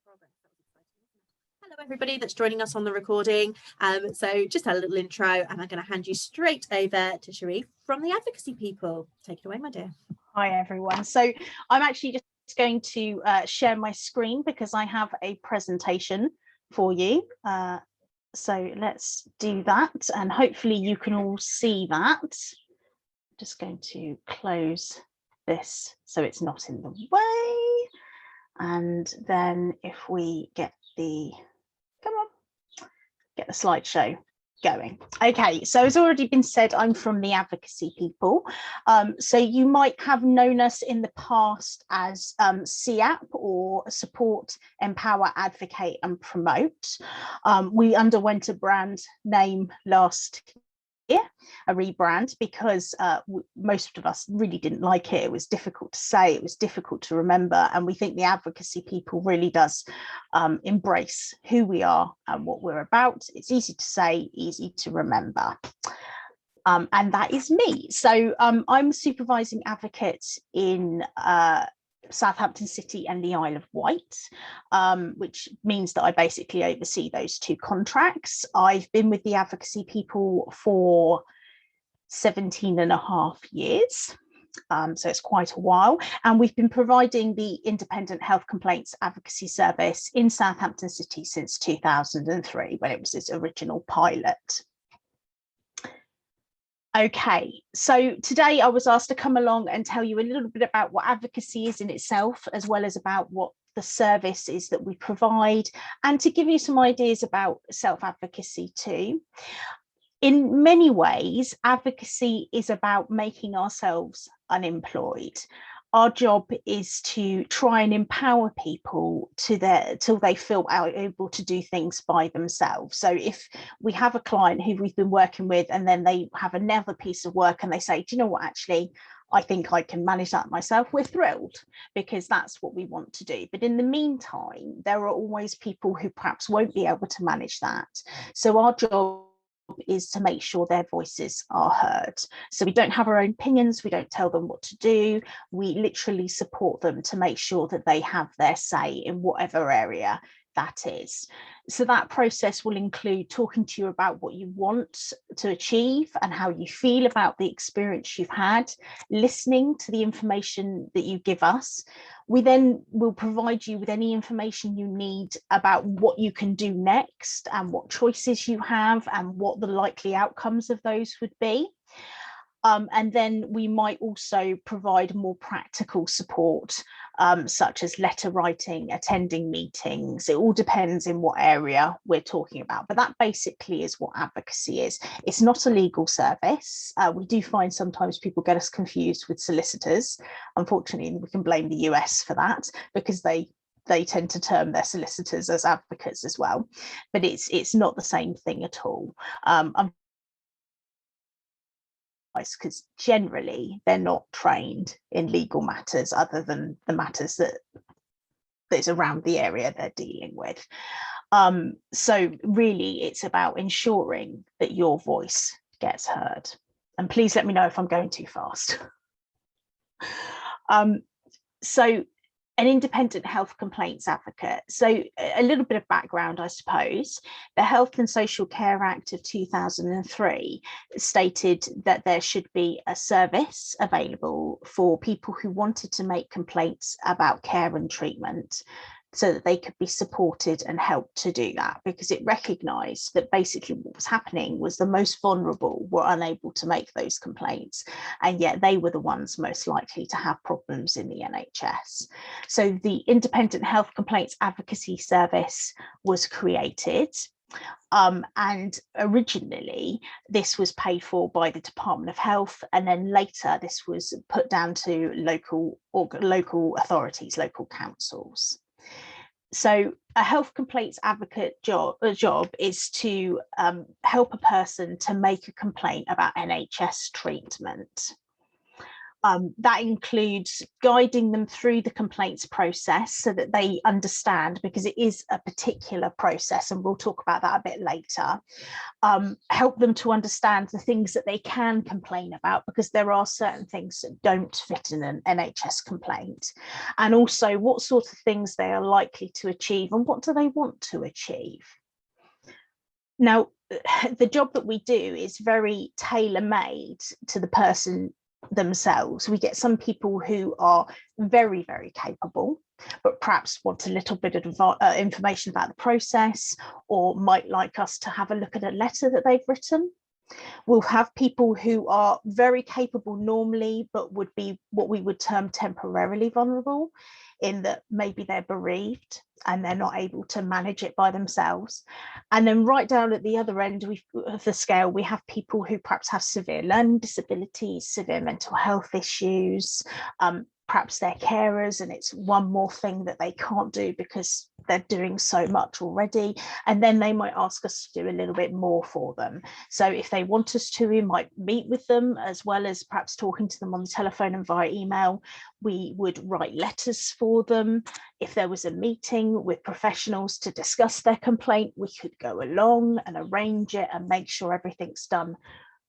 progress. That was exciting, isn't it? Hello, everybody that's joining us on the recording. So just a little intro, and I'm going to hand you straight over to Cherie from the Advocacy People. Take it away, my dear. Hi, everyone. So I'm actually just going to share my screen because I have a presentation for you. So let's do that, and hopefully you can all see that. Just going to close this so it's not in the way. And then if we get the, get the slideshow going. Okay, so as already been said, I'm from the Advocacy People. So you might have known us in the past as SEAP, or Support, Empower, Advocate and Promote. We underwent a brand name last year, a rebrand, because most of us really didn't like it. It was difficult to say, it was difficult to remember, and we think the Advocacy People really does embrace who we are and what we're about. It's easy to say, easy to remember. And that is me. So I'm supervising advocate in Southampton City and the Isle of Wight, which means that I basically oversee those two contracts. I've been with the Advocacy People for 17 and a half years. So it's quite a while, and we've been providing the independent health complaints advocacy service in Southampton City since 2003, when it was its original pilot. Okay, so today I was asked to come along and tell you a little bit about what advocacy is in itself, as well as about what the service is that we provide, and to give you some ideas about self-advocacy too. In many ways, advocacy is about making ourselves unemployed. Our job is to try and empower people till they feel able to do things by themselves. So if we have a client who we've been working with, and then they have another piece of work and they say, do you know what, actually, I think I can manage that myself, we're thrilled, because that's what we want to do. But in the meantime, there are always people who perhaps won't be able to manage that. So our job is to make sure their voices are heard. So we don't have our own opinions, we don't tell them what to do, we literally support them to make sure that they have their say in whatever area that is. So that process will include talking to you about what you want to achieve and how you feel about the experience you've had, listening to the information that you give us. We then will provide you with any information you need about what you can do next, and what choices you have, and what the likely outcomes of those would be. And then we might also provide more practical support, such as letter writing, attending meetings. It all depends in what area we're talking about, but that basically is what advocacy is. It's not a legal service. We do find sometimes people get us confused with solicitors. Unfortunately, we can blame the US for that, because they tend to term their solicitors as advocates as well, but it's not the same thing at all. Because generally they're not trained in legal matters, other than the matters that's around the area they're dealing with. So really it's about ensuring that your voice gets heard. And please let me know if I'm going too fast. So an independent health complaints advocate. So a little bit of background, I suppose. The Health and Social Care Act of 2003 stated that there should be a service available for people who wanted to make complaints about care and treatment, so that they could be supported and helped to do that, because it recognised that basically what was happening was the most vulnerable were unable to make those complaints, and yet they were the ones most likely to have problems in the NHS. So the Independent Health Complaints Advocacy Service was created. And originally this was paid for by the Department of Health, and then later this was put down to local authorities, local councils. So a health complaints advocate job is to help a person to make a complaint about NHS treatment. That includes guiding them through the complaints process so that they understand, because it is a particular process, and we'll talk about that a bit later. Help them to understand the things that they can complain about, because there are certain things that don't fit in an NHS complaint, and also what sort of things they are likely to achieve and what do they want to achieve. Now, the job that we do is very tailor-made to the person themselves. We get some people who are very, very capable, but perhaps want a little bit of information about the process, or might like us to have a look at a letter that they've written. We'll have people who are very capable normally, but would be what we would term temporarily vulnerable, in that maybe they're bereaved and they're not able to manage it by themselves. And then right down at the other end of the scale, we have people who perhaps have severe learning disabilities, severe mental health issues, perhaps they're carers, and it's one more thing that they can't do because they're doing so much already. And then they might ask us to do a little bit more for them. So if they want us to, we might meet with them, as well as perhaps talking to them on the telephone and via email. We would write letters for them. If there was a meeting with professionals to discuss their complaint, we could go along and arrange it and make sure everything's done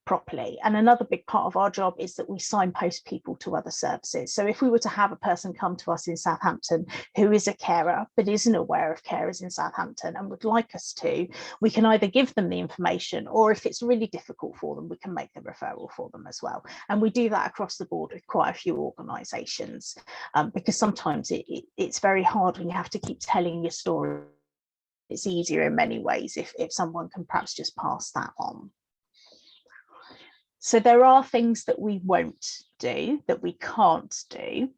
properly. And another big part of our job is that we signpost people to other services. So if we were to have a person come to us in Southampton who is a carer but isn't aware of carers in Southampton and would like us to, we can either give them the information, or if it's really difficult for them, we can make the referral for them as well. And we do that across the board with quite a few organisations, because sometimes it's very hard when you have to keep telling your story. It's easier in many ways if someone can perhaps just pass that on. So there are things that we won't do, that we can't do.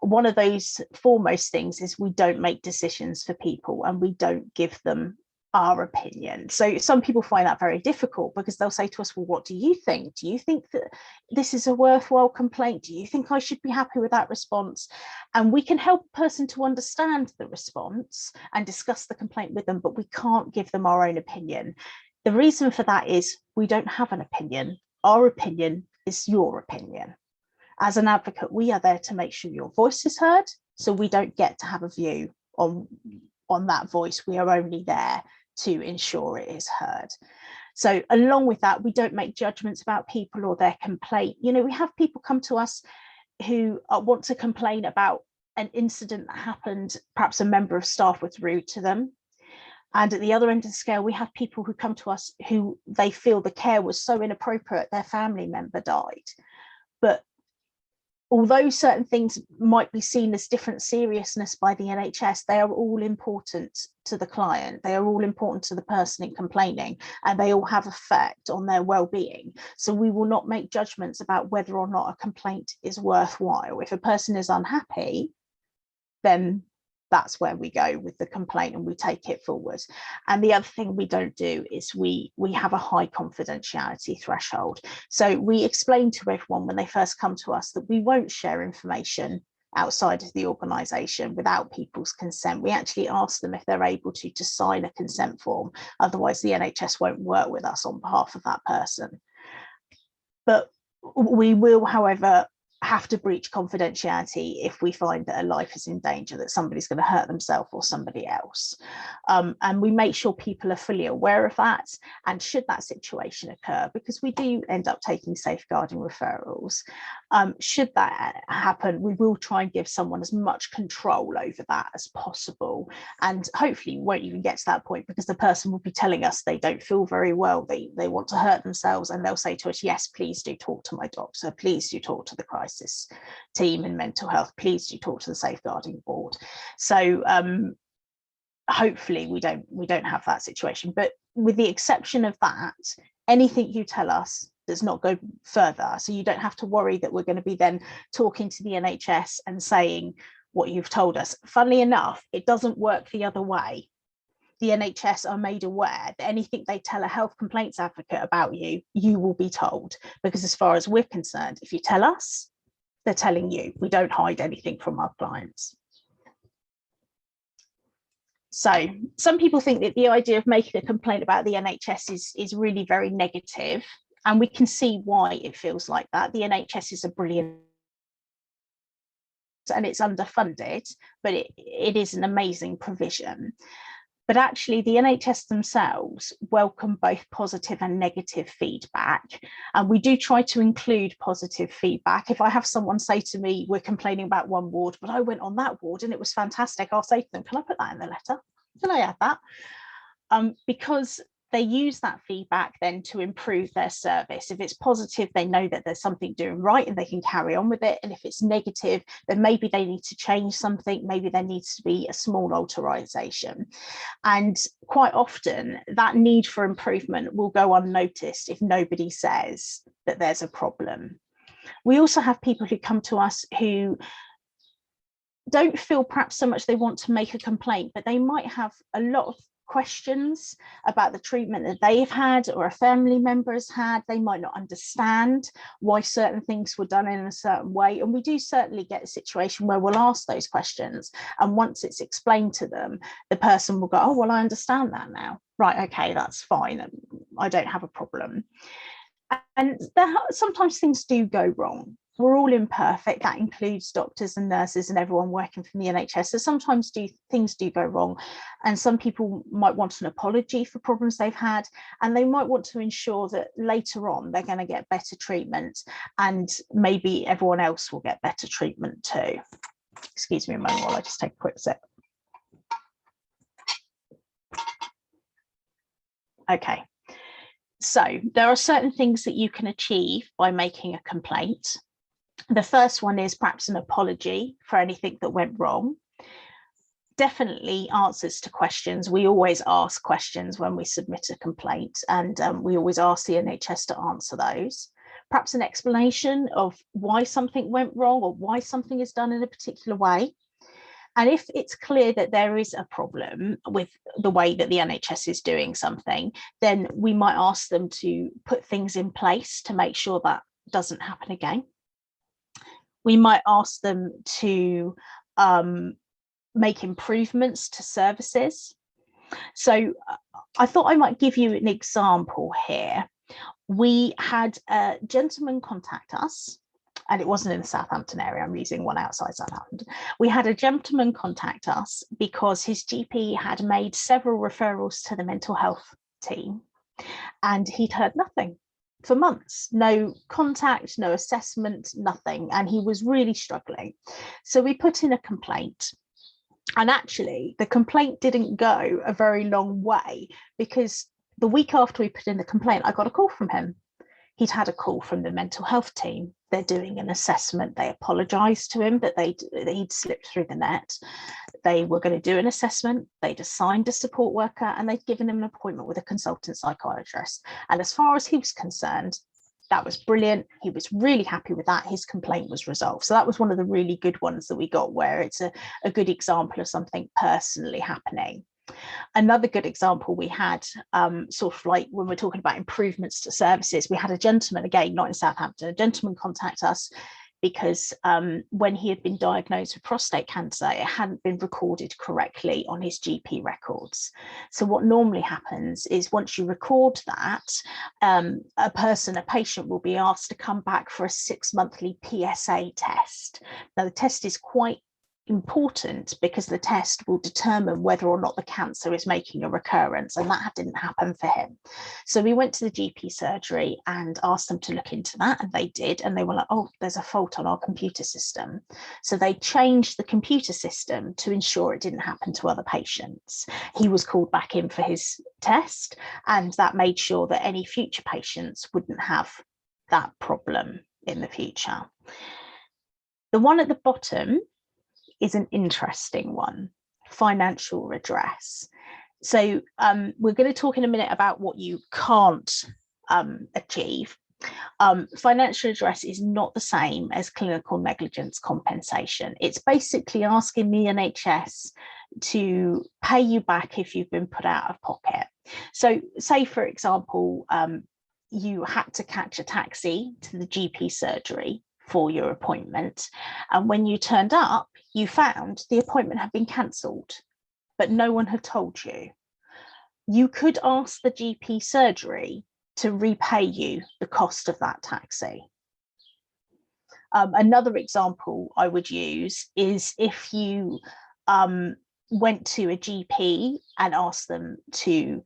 One of those foremost things is we don't make decisions for people, and we don't give them our opinion. So some people find that very difficult, because they'll say to us, well, what do you think? Do you think that this is a worthwhile complaint? Do you think I should be happy with that response? And we can help a person to understand the response and discuss the complaint with them, but we can't give them our own opinion. The reason for that is we don't have an opinion. Our opinion is your opinion. As an advocate, we are there to make sure your voice is heard, so we don't get to have a view on that voice. We are only there to ensure it is heard. So along with that, we don't make judgments about people or their complaint. You know, we have people come to us who want to complain about an incident that happened. Perhaps a member of staff was rude to them. And at the other end of the scale, we have people who come to us who they feel the care was so inappropriate, their family member died. But although certain things might be seen as different seriousness by the NHS, they are all important to the client. They are all important to the person complaining, and they all have effect on their well-being. So we will not make judgments about whether or not a complaint is worthwhile. If a person is unhappy, then that's where we go with the complaint and we take it forward. And the other thing we don't do is we have a high confidentiality threshold. So we explain to everyone when they first come to us that we won't share information outside of the organisation without people's consent. We actually ask them if they're able to sign a consent form. Otherwise, the NHS won't work with us on behalf of that person. But we will, however, have to breach confidentiality if we find that a life is in danger, that somebody's going to hurt themselves or somebody else. And we make sure people are fully aware of that. And should that situation occur, because we do end up taking safeguarding referrals, should that happen, we will try and give someone as much control over that as possible. And hopefully we won't even get to that point, because the person will be telling us they don't feel very well, they want to hurt themselves, and they'll say to us, yes, please do talk to my doctor, please do talk to the crisis team in mental health, please do talk to the safeguarding board. So hopefully we don't have that situation. But with the exception of that, anything you tell us does not go further. So you don't have to worry that we're going to be then talking to the NHS and saying what you've told us. Funnily enough, it doesn't work the other way. The NHS are made aware that anything they tell a health complaints advocate about you, you will be told. Because as far as we're concerned, if you tell us, they're telling you. We don't hide anything from our clients. So some people think that the idea of making a complaint about the NHS is really very negative, and we can see why it feels like that. The NHS is a brilliant and it's underfunded, but it is an amazing provision. But actually the NHS themselves welcome both positive and negative feedback. And we do try to include positive feedback. If I have someone say to me, we're complaining about one ward, but I went on that ward and it was fantastic, I'll say to them, can I put that in the letter? Can I add that? Because they use that feedback then to improve their service. If it's positive, they know that there's something doing right and they can carry on with it. And if it's negative, then maybe they need to change something. Maybe there needs to be a small alteration. And quite often that need for improvement will go unnoticed if nobody says that there's a problem. We also have people who come to us who don't feel perhaps so much they want to make a complaint, but they might have a lot of questions about the treatment that they've had or a family member has had. They might not understand why certain things were done in a certain way. And we do certainly get a situation where we'll ask those questions. And once it's explained to them, the person will go, oh, well, I understand that now. Right, okay, that's fine. I don't have a problem. And sometimes things do go wrong. We're all imperfect. That includes doctors and nurses and everyone working from the NHS. So sometimes things do go wrong. And some people might want an apology for problems they've had. And they might want to ensure that later on they're going to get better treatment. And maybe everyone else will get better treatment too. Excuse me a moment while I just take a quick sip. Okay. So there are certain things that you can achieve by making a complaint. The first one is perhaps an apology for anything that went wrong. Definitely answers to questions. We always ask questions when we submit a complaint, and we always ask the NHS to answer those. Perhaps an explanation of why something went wrong or why something is done in a particular way. And if it's clear that there is a problem with the way that the NHS is doing something, then we might ask them to put things in place to make sure that doesn't happen again. We might ask them to make improvements to services. So I thought I might give you an example here. We had a gentleman contact us, and it wasn't in the Southampton area. I'm using one outside Southampton. We had a gentleman contact us because his GP had made several referrals to the mental health team, and he'd heard nothing for months. No contact, no assessment, nothing. And he was really struggling. So we put in a complaint. And actually, the complaint didn't go a very long way, because the week after we put in the complaint, I got a call from him. He'd had a call from the mental health team. They're doing an assessment. They apologised to him that he'd slipped through the net. They were going to do an assessment. They'd assigned a support worker, and they'd given him an appointment with a consultant psychiatrist. And as far as he was concerned, that was brilliant. He was really happy with that. His complaint was resolved. So that was one of the really good ones that we got, where it's a good example of something personally happening. Another good example we had, sort of like when we're talking about improvements to services, we had a gentleman, again, not in Southampton, a gentleman contact us because when he had been diagnosed with prostate cancer, it hadn't been recorded correctly on his GP records. So what normally happens is once you record that, a patient will be asked to come back for a 6-monthly PSA test. Now, the test is quite important because the test will determine whether or not the cancer is making a recurrence, and that didn't happen for him. So we went to the GP surgery and asked them to look into that, and they did, and they were like, oh, there's a fault on our computer system. So they changed the computer system to ensure it didn't happen to other patients. He was called back in for his test, and that made sure that any future patients wouldn't have that problem in the future. The one at the bottom is an interesting one: financial redress. So we're going to talk in a minute about what you can't achieve. Financial redress is not the same as clinical negligence compensation. It's basically asking the NHS to pay you back if you've been put out of pocket. So say, for example, you had to catch a taxi to the GP surgery for your appointment, and when you turned up, you found the appointment had been cancelled, but no one had told you. You could ask the GP surgery to repay you the cost of that taxi. Another example I would use is if you went to a GP and asked them to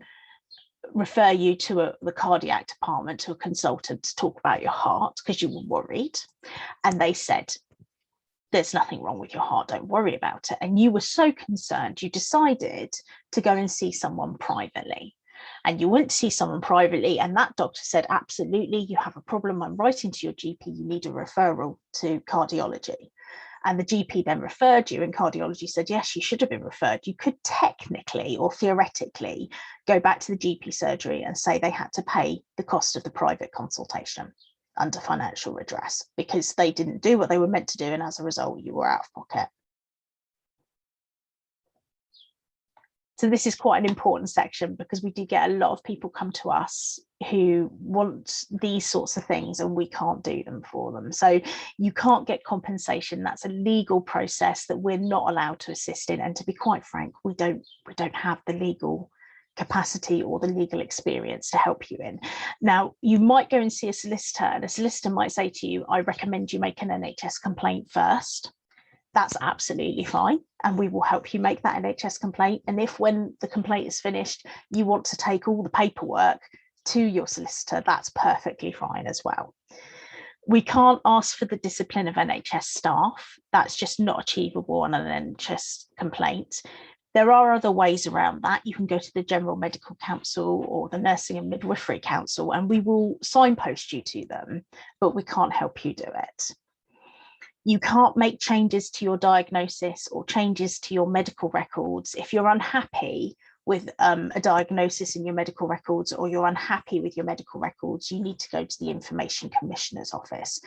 refer you to the cardiac department, to a consultant, to talk about your heart because you were worried, and they said, there's nothing wrong with your heart, don't worry about it, and you were so concerned you decided to go and see someone privately. And you went to see someone privately, and that doctor said, absolutely, you have a problem, I'm writing to your GP, you need a referral to cardiology. And the GP then referred you, and cardiology said, yes, you should have been referred. You could technically or theoretically go back to the GP surgery and say they had to pay the cost of the private consultation under financial redress because they didn't do what they were meant to do, and as a result, you were out of pocket. So this is quite an important section because we do get a lot of people come to us who want these sorts of things and we can't do them for them. So you can't get compensation. That's a legal process that we're not allowed to assist in. And to be quite frank, we don't have the legal capacity or the legal experience to help you in. Now, you might go and see a solicitor, and a solicitor might say to you, I recommend you make an NHS complaint first. That's absolutely fine, and we will help you make that NHS complaint. And if when the complaint is finished, you want to take all the paperwork to your solicitor, that's perfectly fine as well. We can't ask for the discipline of NHS staff. That's just not achievable on an NHS complaint. There are other ways around that. You can go to the General Medical Council or the Nursing and Midwifery Council, and we will signpost you to them, but we can't help you do it. You can't make changes to your diagnosis or changes to your medical records. If you're unhappy with a diagnosis in your medical records, or you're unhappy with your medical records, you need to go to the Information Commissioner's office.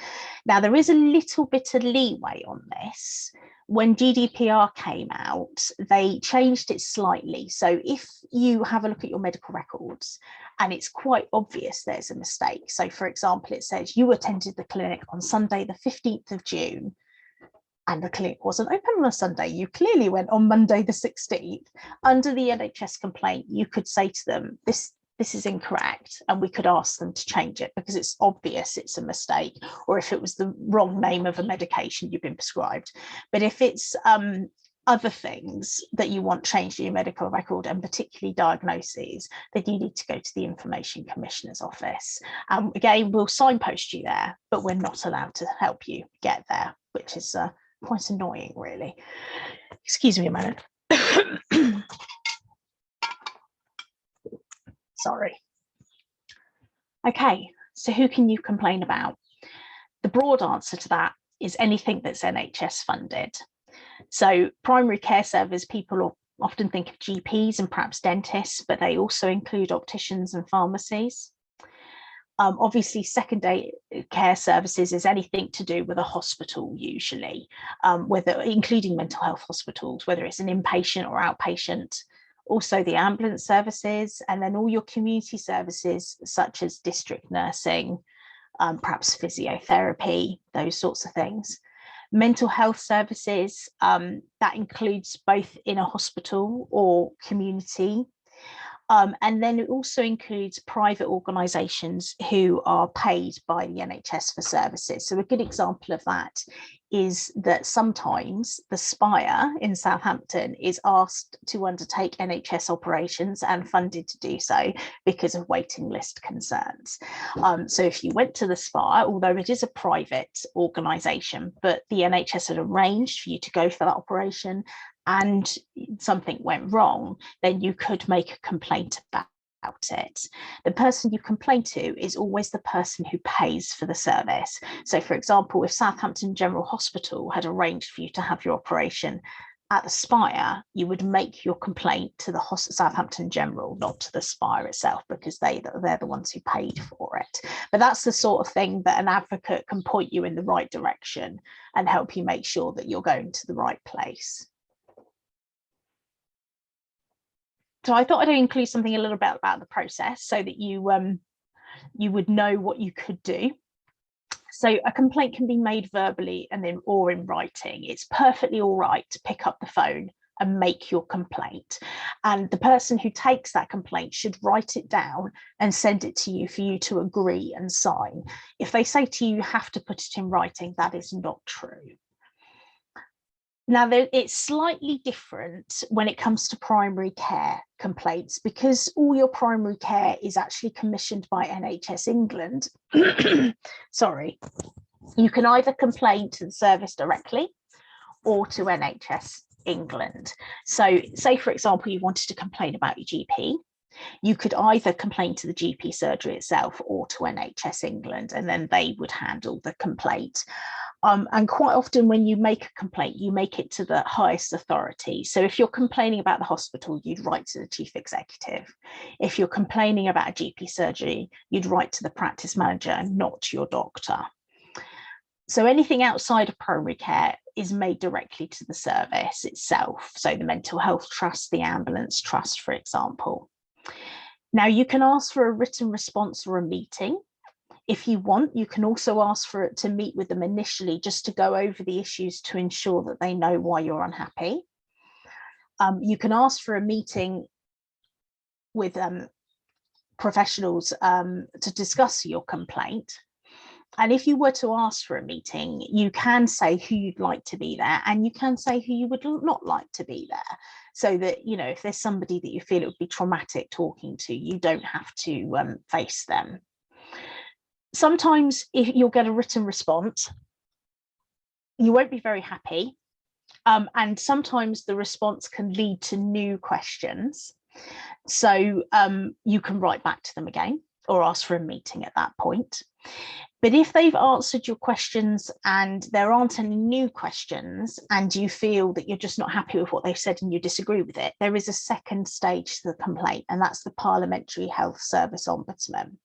Now, there is a little bit of leeway on this. When GDPR came out, they changed it slightly. So if you have a look at your medical records and it's quite obvious there's a mistake. So for example, it says you attended the clinic on Sunday, the 15th of June, and the clinic wasn't open on a Sunday. You clearly went on Monday, the 16th. Under the NHS complaint, you could say to them, this is incorrect, and we could ask them to change it because it's obvious it's a mistake, or if it was the wrong name of a medication you've been prescribed. But if it's other things that you want changed in your medical record, and particularly diagnoses, then you need to go to the Information Commissioner's office. Again, we'll signpost you there, but we're not allowed to help you get there, which is quite annoying, really. Excuse me a minute. Sorry. Okay, so who can you complain about? The broad answer to that is anything that's NHS funded. So primary care service, people often think of GPs and perhaps dentists, but they also include opticians and pharmacies. Obviously, secondary care services is anything to do with a hospital, usually, including mental health hospitals, whether it's an inpatient or outpatient. Also the ambulance services, and then all your community services such as district nursing, perhaps physiotherapy, those sorts of things. Mental health services, that includes both in a hospital or community. And then it also includes private organisations who are paid by the NHS for services. So a good example of that is that sometimes the Spire in Southampton is asked to undertake NHS operations and funded to do so because of waiting list concerns. So if you went to the Spire, although it is a private organisation, but the NHS had arranged for you to go for that operation, and something went wrong, then you could make a complaint about it. The person you complain to is always the person who pays for the service. So for example, if Southampton General Hospital had arranged for you to have your operation at the Spire, you would make your complaint to the Southampton General, not to the Spire itself, because they're the ones who paid for it. But that's the sort of thing that an advocate can point you in the right direction and help you make sure that you're going to the right place. So I thought I'd include something a little bit about the process so that you would know what you could do. So a complaint can be made verbally and then or in writing. It's perfectly all right to pick up the phone and make your complaint. And the person who takes that complaint should write it down and send it to you for you to agree and sign. If they say to you, you have to put it in writing, that is not true. Now, it's slightly different when it comes to primary care complaints, because all your primary care is actually commissioned by NHS England. Sorry. You can either complain to the service directly or to NHS England. So say, for example, you wanted to complain about your GP. You could either complain to the GP surgery itself or to NHS England, and then they would handle the complaint. And quite often when you make a complaint, you make it to the highest authority. So if you're complaining about the hospital, you'd write to the chief executive. If you're complaining about a GP surgery, you'd write to the practice manager and not your doctor. So anything outside of primary care is made directly to the service itself. So the mental health trust, the ambulance trust, for example. Now you can ask for a written response or a meeting. If you want, you can also ask for it to meet with them initially, just to go over the issues to ensure that they know why you're unhappy. You can ask for a meeting with professionals to discuss your complaint. And if you were to ask for a meeting, you can say who you'd like to be there, and you can say who you would not like to be there, so that, you know, if there's somebody that you feel it would be traumatic talking to, you don't have to face them. Sometimes if you'll get a written response, you won't be very happy. And sometimes the response can lead to new questions. So you can write back to them again or ask for a meeting at that point. But if they've answered your questions and there aren't any new questions and you feel that you're just not happy with what they've said and you disagree with it, there is a second stage to the complaint, and that's the Parliamentary Health Service Ombudsman.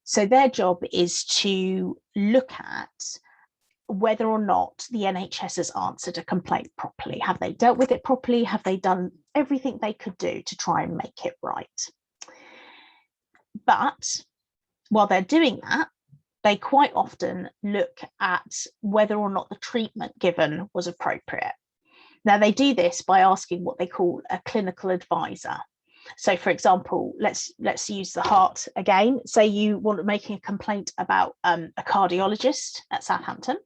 So their job is to look at whether or not the NHS has answered a complaint properly. Have they dealt with it properly? Have they done everything they could do to try and make it right? But while they're doing that, they quite often look at whether or not the treatment given was appropriate. Now, they do this by asking what they call a clinical advisor. So, for example, let's use the heart again. Say you want to making a complaint about a cardiologist at Southampton.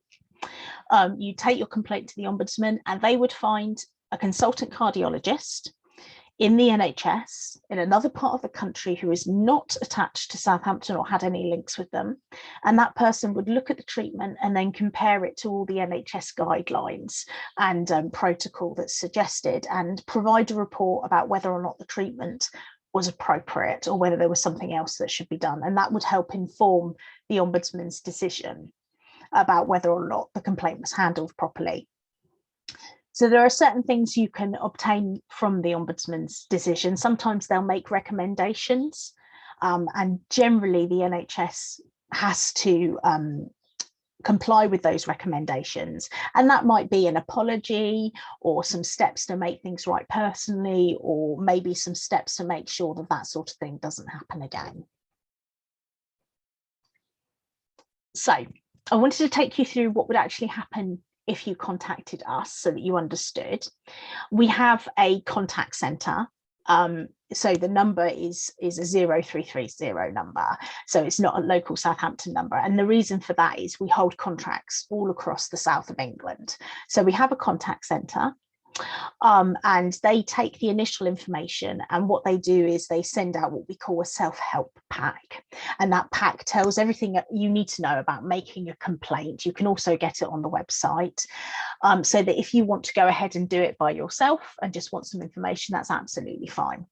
You take your complaint to the Ombudsman, and they would find a consultant cardiologist in the NHS in another part of the country who is not attached to Southampton or had any links with them. And that person would look at the treatment and then compare it to all the NHS guidelines and protocol that's suggested, and provide a report about whether or not the treatment was appropriate or whether there was something else that should be done. And that would help inform the Ombudsman's decision about whether or not the complaint was handled properly. So there are certain things you can obtain from the Ombudsman's decision. Sometimes they'll make recommendations, and generally the NHS has to comply with those recommendations. And that might be an apology or some steps to make things right personally, or maybe some steps to make sure that that sort of thing doesn't happen again. So I wanted to take you through what would actually happen if you contacted us, so that you understood. We have a contact centre. So the number is a 0330 number. So it's not a local Southampton number. And the reason for that is we hold contracts all across the south of England. So we have a contact centre. And they take the initial information, and what they do is they send out what we call a self-help pack, and that pack tells everything that you need to know about making a complaint. You can also get it on the website, so that if you want to go ahead and do it by yourself and just want some information, that's absolutely fine.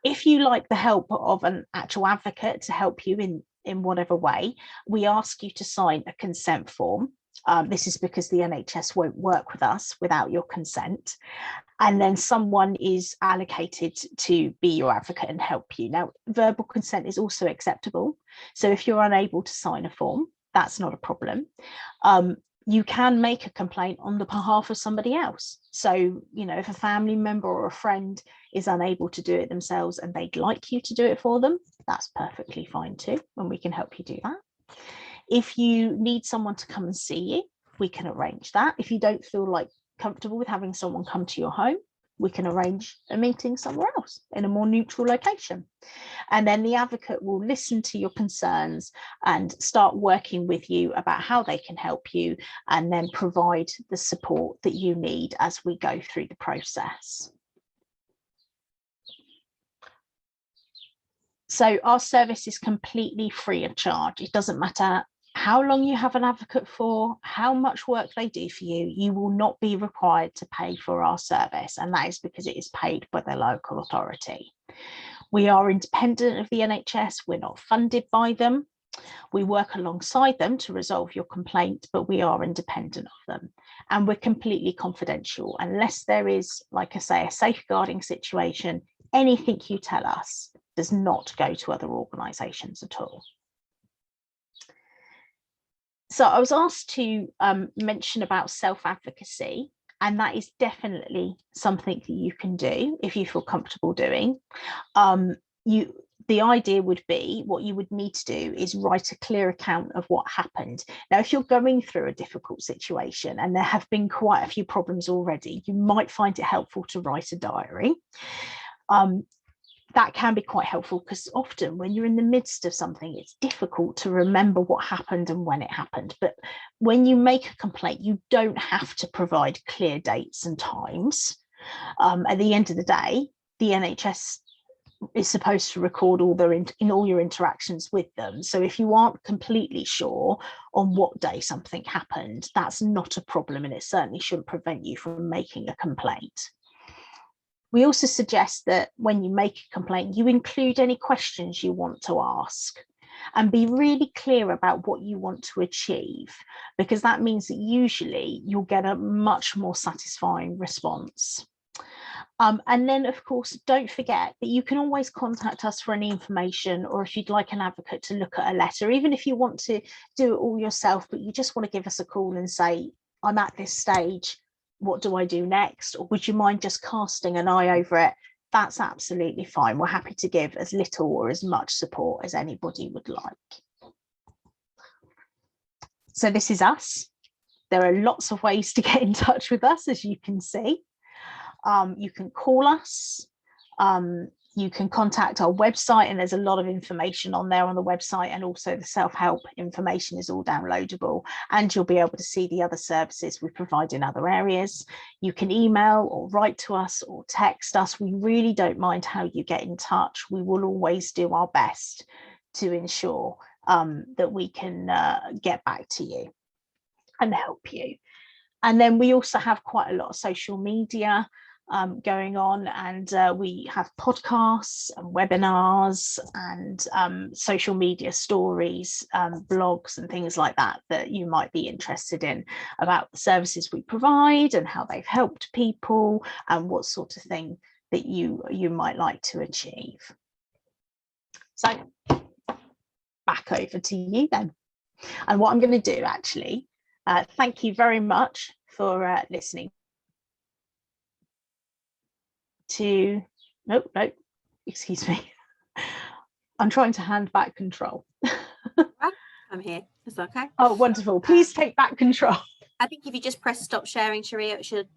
If you like the help of an actual advocate to help you in whatever way, we ask you to sign a consent form. This is because the NHS won't work with us without your consent. And then someone is allocated to be your advocate and help you. Now, verbal consent is also acceptable. So if you're unable to sign a form, that's not a problem. You can make a complaint on the behalf of somebody else. So, you know, if a family member or a friend is unable to do it themselves and they'd like you to do it for them, that's perfectly fine too, and we can help you do that. If you need someone to come and see you, we can arrange that. If you don't feel like comfortable with having someone come to your home, we can arrange a meeting somewhere else in a more neutral location. And then the advocate will listen to your concerns and start working with you about how they can help you, and then provide the support that you need as we go through the process. So our service is completely free of charge. It doesn't matter how long you have an advocate for, how much work they do for you, you will not be required to pay for our service, and that is because it is paid by the local authority. We are independent of the NHS, we're not funded by them. We work alongside them to resolve your complaint, but we are independent of them, and we're completely confidential. Unless there is, like I say, a safeguarding situation, anything you tell us does not go to other organisations at all. So I was asked to mention about self-advocacy, and that is definitely something that you can do if you feel comfortable doing. The idea would be, what you would need to do is write a clear account of what happened. Now, if you're going through a difficult situation, and there have been quite a few problems already, you might find it helpful to write a diary. That can be quite helpful, because often when you're in the midst of something, it's difficult to remember what happened and when it happened. But when you make a complaint, you don't have to provide clear dates and times. At the end of the day, the NHS is supposed to record all your interactions with them. So if you aren't completely sure on what day something happened, that's not a problem, and it certainly shouldn't prevent you from making a complaint. We also suggest that when you make a complaint, you include any questions you want to ask, and be really clear about what you want to achieve, because that means that usually you'll get a much more satisfying response. And then, of course, don't forget that you can always contact us for any information, or if you'd like an advocate to look at a letter, even if you want to do it all yourself, but you just want to give us a call and say, I'm at this stage, what do I do next? Or would you mind just casting an eye over it? That's absolutely fine. We're happy to give as little or as much support as anybody would like. So this is us. There are lots of ways to get in touch with us, as you can see. You can call us. You can contact our website, and there's a lot of information on there on the website, and also the self-help information is all downloadable, and you'll be able to see the other services we provide in other areas. You can email or write to us or text us. We really don't mind how you get in touch. We will always do our best to ensure that we can get back to you and help you. And then we also have quite a lot of social media going on, and we have podcasts and webinars and social media stories, blogs and things like that you might be interested in, about the services we provide and how they've helped people and what sort of thing that you might like to achieve. So back over to you then. And what I'm going to do, actually, thank you very much for listening to, no, excuse me. I'm trying to hand back control. I'm here. It's okay. Oh, wonderful. Please take back control. I think if you just press stop sharing, Sharia, it should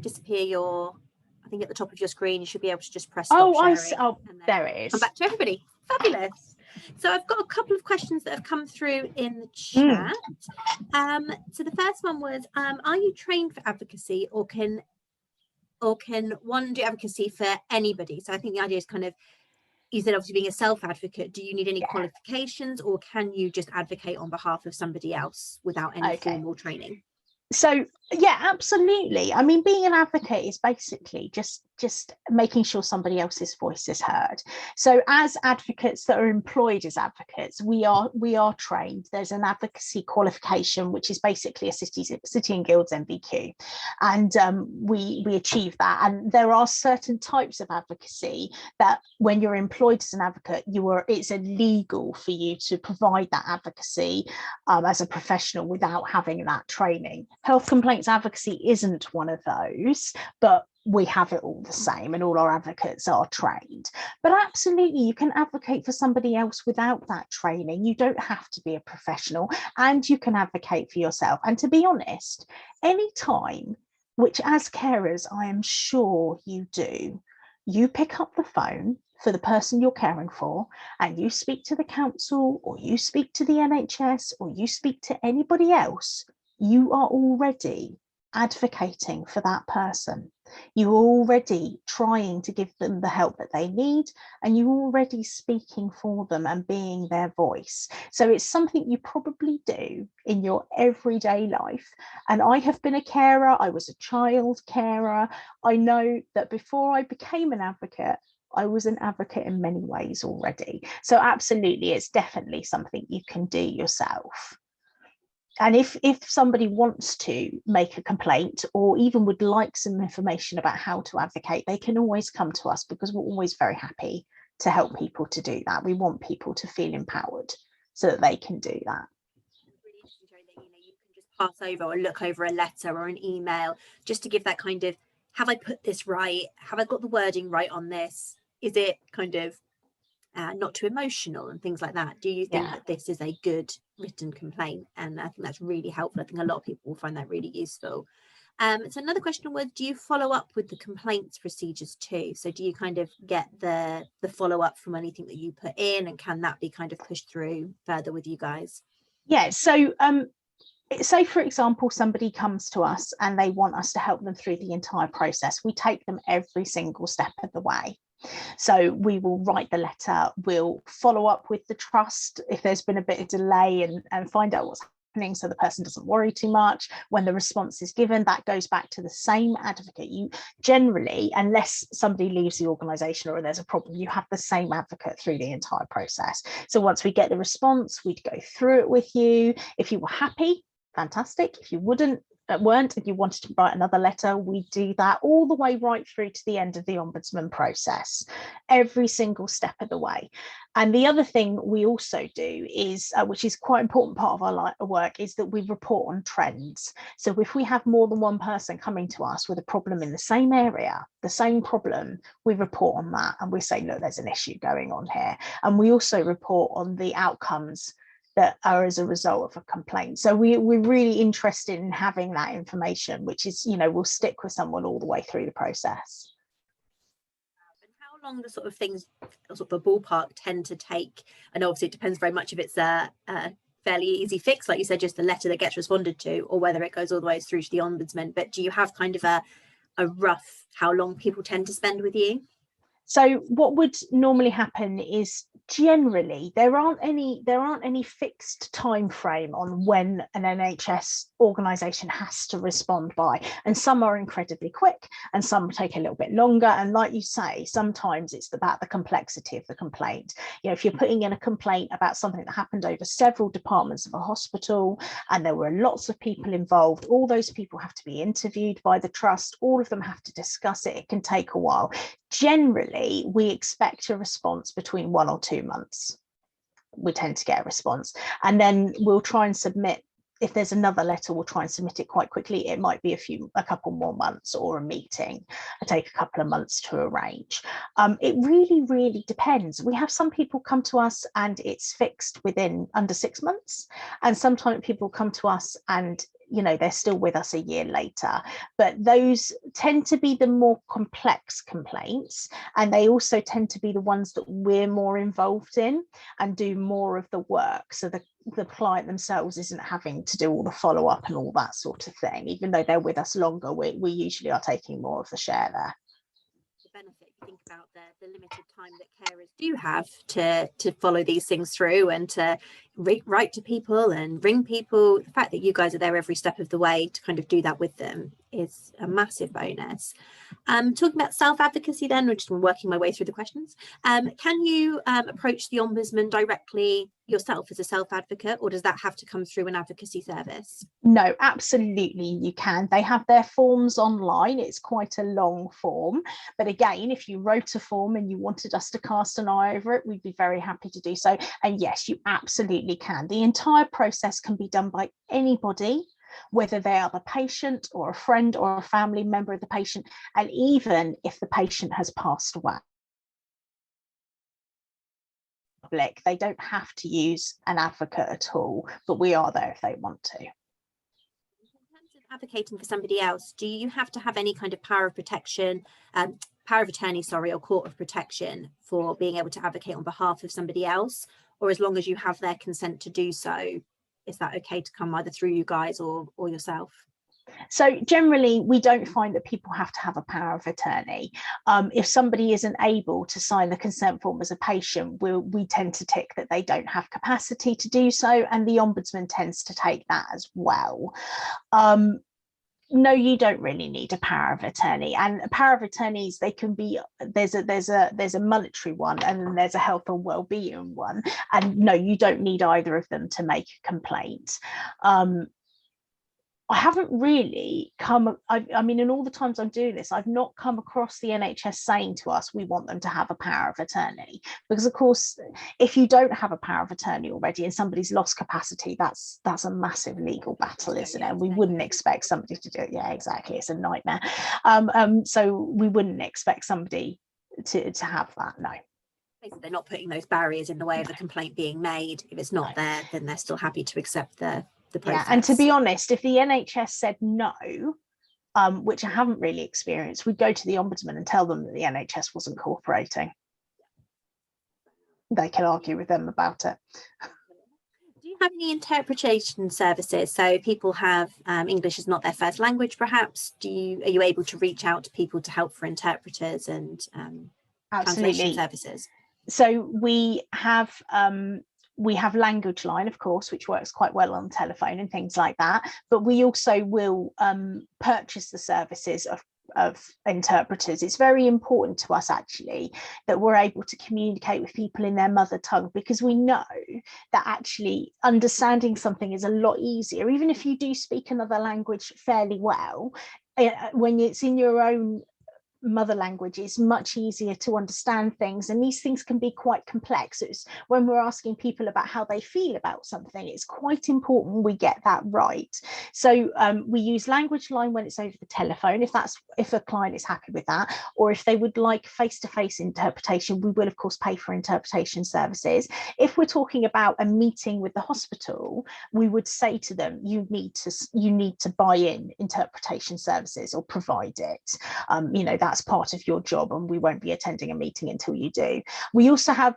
disappear I think at the top of your screen, you should be able to just press stop sharing. Oh, there it is. Come back to everybody. Fabulous. So I've got a couple of questions that have come through in the chat. So the first one was, are you trained for advocacy, or can one do advocacy for anybody? So I think the idea is kind of, you said obviously being a self-advocate, do you need any qualifications, or can you just advocate on behalf of somebody else without any formal training? So yeah, absolutely. I mean, being an advocate is basically just making sure somebody else's voice is heard. So as advocates that are employed as advocates, we are trained. There's an advocacy qualification, which is basically a City and Guilds MVQ, and we achieve that. And there are certain types of advocacy that, when you're employed as an advocate, it's illegal for you to provide that advocacy as a professional without having that training. Health complaints advocacy isn't one of those, but we have it all the same, and all our advocates are trained. But absolutely, you can advocate for somebody else without that training. You don't have to be a professional, and you can advocate for yourself. And to be honest, any time which as carers, I am sure you do. You pick up the phone for the person you're caring for, and you speak to the council, or you speak to the NHS, or you speak to anybody else, you are already advocating for that person. You're already trying to give them the help that they need, and you're already speaking for them and being their voice. So it's something you probably do in your everyday life. And I have been a carer. I was a child carer. I know that before I became an advocate, I was an advocate in many ways already. So absolutely, it's definitely something you can do yourself. And if somebody wants to make a complaint, or even would like some information about how to advocate, they can always come to us, because we're always very happy to help people to do that. We want people to feel empowered so that they can do that. Really interesting, Joe, that you can just pass over or look over a letter or an email, just to give that kind of, have I put this right? Have I got the wording right on this? Is it kind of not too emotional and things like that? Do you think that this is a good written complaint? And I think that's really helpful. I think a lot of people will find that really useful. So another question was, do you follow up with the complaints procedures too? So do you kind of get the follow up from anything that you put in, and can that be kind of pushed through further with you guys? Yeah, so say for example, somebody comes to us and they want us to help them through the entire process. We take them every single step of the way. So we will write the letter, we'll follow up with the trust if there's been a bit of delay, and find out what's happening so the person doesn't worry too much. When the response is given, that goes back to the same advocate. You generally, unless somebody leaves the organisation or there's a problem, you have the same advocate through the entire process. So once we get the response, we'd go through it with you. If you were happy, fantastic. If you weren't, and you wanted to write another letter, we do that all the way right through to the end of the ombudsman process, every single step of the way. And the other thing we also do is, which is quite an important part of our work, is that we report on trends. So if we have more than one person coming to us with a problem in the same area, the same problem, we report on that, and we say, look, there's an issue going on here. And we also report on the outcomes that are as a result of a complaint. So we're really interested in having that information, which is, will stick with someone all the way through the process. And how long the sort of things, sort of a ballpark, tend to take? And obviously it depends very much if it's a fairly easy fix, like you said, just the letter that gets responded to, or whether it goes all the way through to the ombudsman. But do you have kind of a rough how long people tend to spend with you? So what would normally happen is, generally there aren't any fixed time frame on when an NHS organisation has to respond by, and some are incredibly quick and some take a little bit longer. And like you say, sometimes it's about the complexity of the complaint. If you're putting in a complaint about something that happened over several departments of a hospital and there were lots of people involved, all those people have to be interviewed by the trust, all of them have to discuss it, it can take a while. Generally, we expect a response between 1 or 2 months. We tend to get a response, and then we'll try and submit. If there's another letter, we'll try and submit it quite quickly. It might be a couple more months, or a meeting. It'll take a couple of months to arrange. It really, really depends. We have some people come to us and it's fixed within under 6 months, and sometimes people come to us and they're still with us a year later. But those tend to be the more complex complaints, and they also tend to be the ones that we're more involved in and do more of the work. So the client themselves isn't having to do all the follow-up and all that sort of thing. Even though they're with us longer, we usually are taking more of the share there. The benefit, if you think about the limited time that carers do have to follow these things through and to write to people and ring people, the fact that you guys are there every step of the way to kind of do that with them is a massive bonus. Talking about self-advocacy then, I've just been working my way through the questions. Can you approach the ombudsman directly yourself as a self-advocate, or does that have to come through an advocacy service? No, absolutely you can. They have their forms online. It's quite a long form, but again, if you wrote a form and you wanted us to cast an eye over it, we'd be very happy to do so. And yes, you absolutely can. The entire process can be done by anybody, whether they are the patient or a friend or a family member of the patient, and even if the patient has passed away. They don't have to use an advocate at all, but we are there if they want to. In terms of advocating for somebody else, do you have to have any kind of power of protection, power of attorney, sorry, or court of protection for being able to advocate on behalf of somebody else? Or as long as you have their consent to do so, is that okay to come either through you guys or yourself? So generally, we don't find that people have to have a power of attorney. If somebody isn't able to sign the consent form as a patient, we tend to tick that they don't have capacity to do so, and the Ombudsman tends to take that as well. No, you don't really need a power of attorney, and power of attorneys, they can be, there's a monetary one and then there's a health and well-being one, and no, you don't need either of them to make a complaint. I haven't really I mean, in all the times I'm doing this, I've not come across the NHS saying to us, we want them to have a power of attorney. Because of course, if you don't have a power of attorney already and somebody's lost capacity, that's a massive legal battle, isn't it? And we wouldn't expect somebody to do it. Yeah, exactly. It's a nightmare. So we wouldn't expect somebody to have that, no. They're not putting those barriers in the way of the complaint being made. If it's not there, then they're still happy to accept the process. Yeah, and to be honest, if the NHS said no, which I haven't really experienced, we'd go to the Ombudsman and tell them that the NHS wasn't cooperating. They can argue with them about it. Do you have any interpretation services? So people have English is not their first language, perhaps. Are you able to reach out to people to help for interpreters and translation services? So we have Language Line, of course, which works quite well on telephone and things like that. But we also will purchase the services of interpreters. It's very important to us, actually, that we're able to communicate with people in their mother tongue, because we know that actually understanding something is a lot easier, even if you do speak another language fairly well. When it's in your own mother language, is much easier to understand things, and these things can be quite complex. It's when we're asking people about how they feel about something, it's quite important we get that right. So we use Language Line when it's over the telephone, if a client is happy with that, or if they would like face-to-face interpretation, we will of course pay for interpretation services. If we're talking about a meeting with the hospital, we would say to them, you need to buy in interpretation services or provide it. That's part of your job, and we won't be attending a meeting until you do. We also have,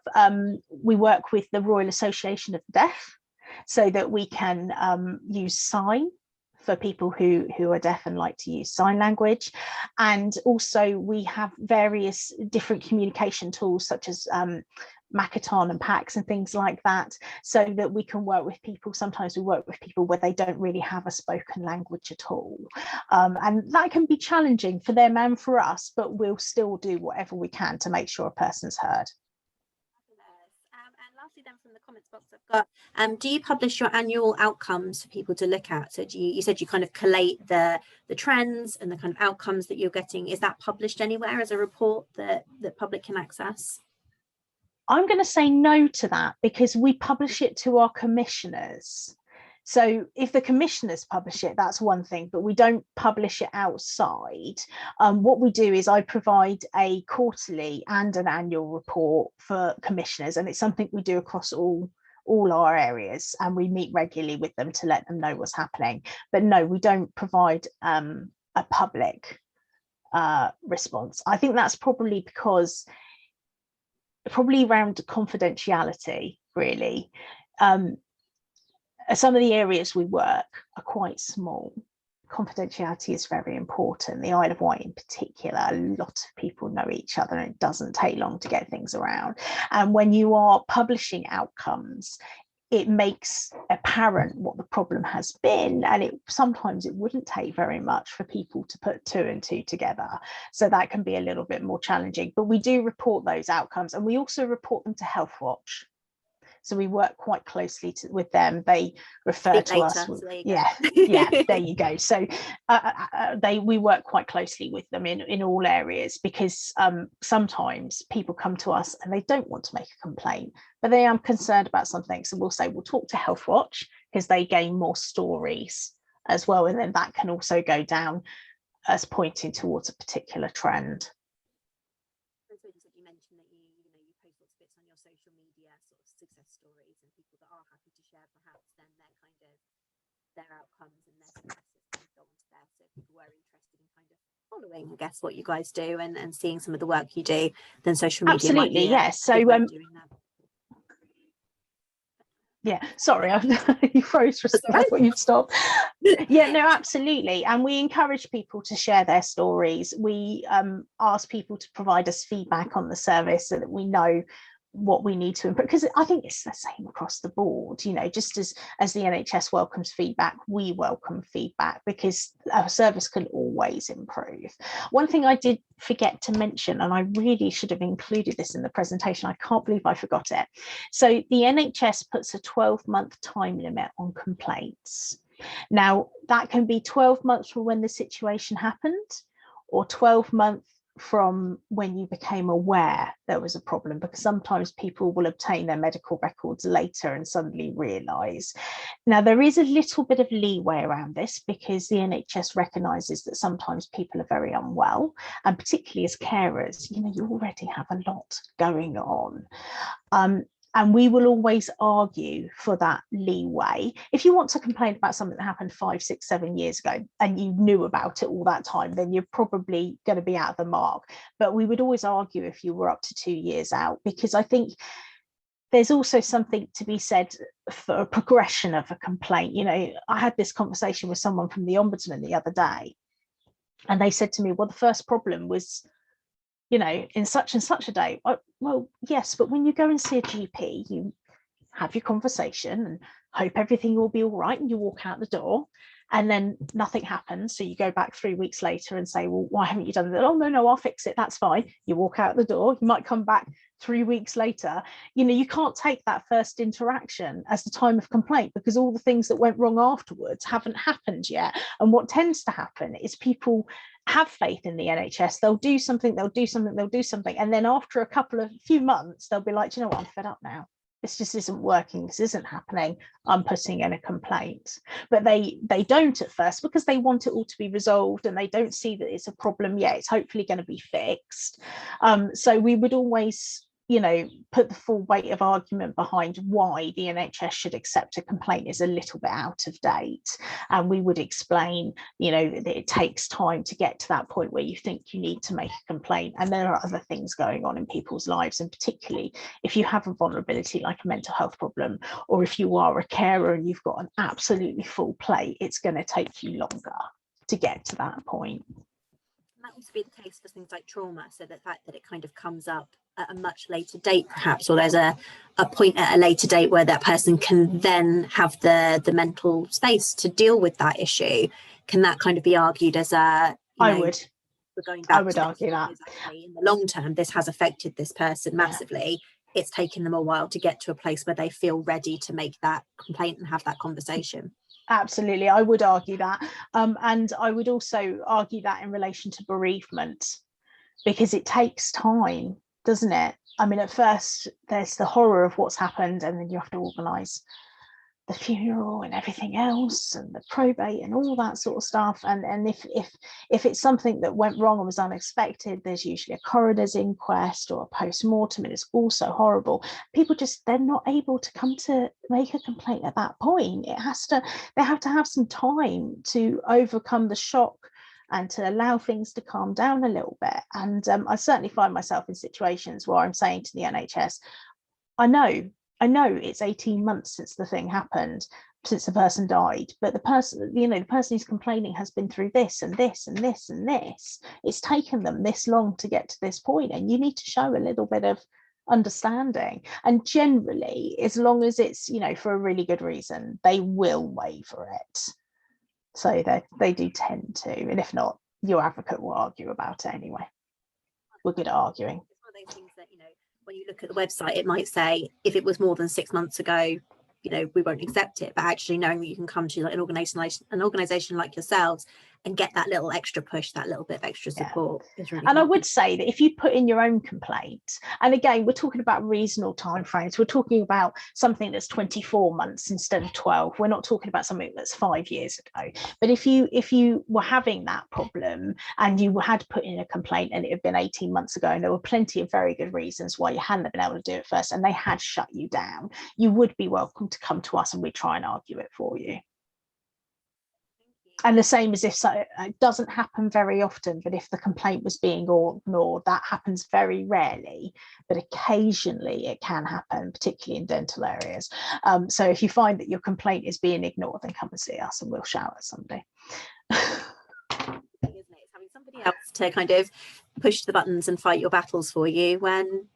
we work with the Royal Association of the Deaf, so that we can use sign for people who are deaf and like to use sign language. And also we have various different communication tools, such as Makaton and PACS and things like that, so that we can work with people. Sometimes we work with people where they don't really have a spoken language at all, and that can be challenging for them and for us, but we'll still do whatever we can to make sure a person's heard. And lastly then, from the comments box I've got, do you publish your annual outcomes for people to look at? So you said you kind of collate the trends and the kind of outcomes that you're getting. Is that published anywhere as a report that the public can access? I'm going to say no to that, because we publish it to our commissioners. So if the commissioners publish it, that's one thing, but we don't publish it outside. What we do is I provide a quarterly and an annual report for commissioners, and it's something we do across all our areas, and we meet regularly with them to let them know what's happening. But no, we don't provide a public response. I think that's probably because around confidentiality, really. Some of the areas we work are quite small. Confidentiality is very important. The Isle of Wight in particular, a lot of people know each other, and it doesn't take long to get things around. And when you are publishing outcomes, it makes apparent what the problem has been, and sometimes it wouldn't take very much for people to put 2 and 2 together. So that can be a little bit more challenging, but we do report those outcomes, and we also report them to Healthwatch. So we work quite closely with them. They refer to us. So yeah, there you go. So we work quite closely with them in all areas, because sometimes people come to us and they don't want to make a complaint, but they are concerned about something. So we'll say, we'll talk to Healthwatch, because they gain more stories as well. And then that can also go down as pointing towards a particular trend. You mentioned that you post lots of bits on your social media, sort of success stories, and people that are happy to share perhaps then their outcomes and their successes and go onto following, I guess, what you guys do and seeing some of the work you do, then social media might Absolutely, be yes. So doing that. yeah, sorry, you froze for a second. I thought you'd stop. Yeah, no, absolutely. And we encourage people to share their stories. We ask people to provide us feedback on the service so that we know what we need to improve, because I think it's the same across the board. You know, just as the NHS welcomes feedback, we welcome feedback, because our service can always improve. One thing I did forget to mention, and I really should have included this in the presentation, I can't believe I forgot it. So the NHS puts a 12-month time limit on complaints. Now, that can be 12 months from when the situation happened, or 12 months from when you became aware there was a problem, because sometimes people will obtain their medical records later and suddenly realise. Now, there is a little bit of leeway around this, because the NHS recognises that sometimes people are very unwell, and particularly as carers, you know, you already have a lot going on. And we will always argue for that leeway. If you want to complain about something that happened 5, 6, 7 years ago and you knew about it all that time, then you're probably going to be out of the mark. But we would always argue if you were up to 2 years out, because I think there's also something to be said for a progression of a complaint. You know, I had this conversation with someone from the Ombudsman the other day, and they said to me, well, the first problem was, you know, in such and such a day. Well, yes, but when you go and see a GP, you have your conversation and hope everything will be all right, and you walk out the door, and then nothing happens. So you go back 3 weeks later and say, well, why haven't you done that? Oh, no, I'll fix it. That's fine. You walk out the door. You might come back 3 weeks later. You know, you can't take that first interaction as the time of complaint, because all the things that went wrong afterwards haven't happened yet. And what tends to happen is people have faith in the NHS. They'll do something, and then after a few months, they'll be like, you know what, I'm fed up now. This just isn't working. This isn't happening. I'm putting in a complaint. But they don't at first, because they want it all to be resolved, and they don't see that it's a problem yet. It's hopefully going to be fixed. So we would always, you know, put the full weight of argument behind why the NHS should accept a complaint is a little bit out of date. And we would explain, you know, that it takes time to get to that point where you think you need to make a complaint. And there are other things going on in people's lives. And particularly if you have a vulnerability like a mental health problem, or if you are a carer and you've got an absolutely full plate, it's going to take you longer to get to that point. That would be the case for things like trauma, so the fact that it kind of comes up at a much later date, perhaps, or there's a point at a later date where that person can then have the mental space to deal with that issue. Can that kind of be argued as a, I would argue that actually in the long term this has affected this person massively. It's taken them a while to get to a place where they feel ready to make that complaint and have that conversation. Absolutely, I would argue that. And I would also argue that in relation to bereavement, because it takes time, doesn't it? I mean, at first there's the horror of what's happened, and then you have to organise the funeral and everything else, and the probate and all that sort of stuff. And if it's something that went wrong and was unexpected, there's usually a coroner's inquest or a post-mortem, and it's also horrible. People they're not able to come to make a complaint at that point. They have to have some time to overcome the shock and to allow things to calm down a little bit. And I certainly find myself in situations where I'm saying to the NHS, I know it's 18 months since the thing happened, since the person died, but the person who's complaining has been through this and this and this and this. It's taken them this long to get to this point, and you need to show a little bit of understanding. And generally, as long as it's, you know, for a really good reason, they will waiver it. So they do tend to, and if not, your advocate will argue about it anyway. We're good at arguing. It's one of those things that, you know, when you look at the website, it might say if it was more than 6 months ago, you know, we won't accept it. But actually knowing that you can come to like an organization like yourselves and get that little extra push, that little bit of extra support is really and important. I would say that if you put in your own complaint, and again, we're talking about reasonable timeframes, we're talking about something that's 24 months instead of 12. We're not talking about something that's 5 years ago. But if you were having that problem and you had put in a complaint and it had been 18 months ago, and there were plenty of very good reasons why you hadn't been able to do it first, and they had shut you down, you would be welcome to come to us and we try and argue it for you. And the same as if it doesn't happen very often, but if the complaint was being ignored, that happens very rarely, but occasionally it can happen, particularly in dental areas. So if you find that your complaint is being ignored, then come and see us and we'll shout at somebody. Isn't it? It's having somebody else to kind of push the buttons and fight your battles for you when,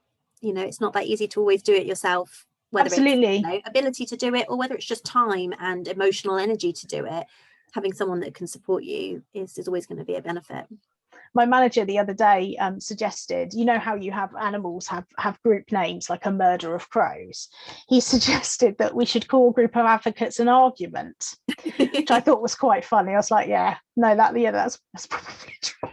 you know, it's not that easy to always do it yourself, whether Absolutely. it's, you know, ability to do it or whether it's just time and emotional energy to do it. Having someone that can support you is always going to be a benefit. My manager the other day suggested, you know how you have animals have group names like a murder of crows. He suggested that we should call a group of advocates an argument, which I thought was quite funny. I was like, yeah, no, that's probably true.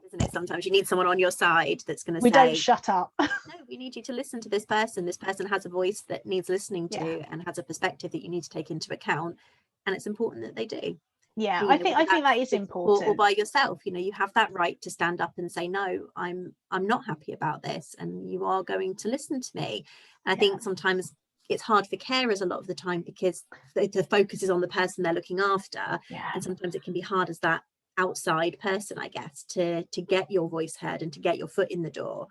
Isn't it? Sometimes you need someone on your side that's going to say, we don't shut up. No, we need you to listen to this person. This person has a voice that needs listening to and has a perspective that you need to take into account. And it's important that they do. Yeah, I think that is important. Or by yourself, you know, you have that right to stand up and say, no, I'm not happy about this, and you are going to listen to me. And I think sometimes it's hard for carers a lot of the time because the focus is on the person they're looking after, and sometimes it can be hard as that outside person, I guess, to get your voice heard and to get your foot in the door.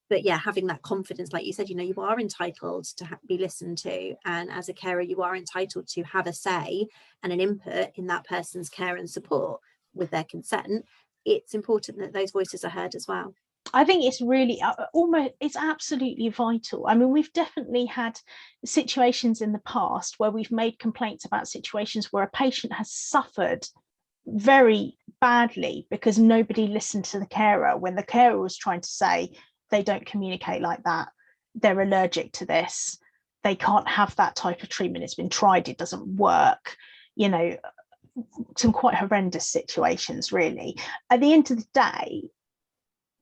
But yeah, having that confidence, like you said, you know, you are entitled to be listened to, and as a carer you are entitled to have a say and an input in that person's care and support with their consent. It's important that those voices are heard as well. I think it's really it's absolutely vital. I mean, we've definitely had situations in the past where we've made complaints about situations where a patient has suffered very badly because nobody listened to the carer when the carer was trying to say, they don't communicate like that, they're allergic to this, they can't have that type of treatment, it's been tried, it doesn't work, you know, some quite horrendous situations really. At the end of the day,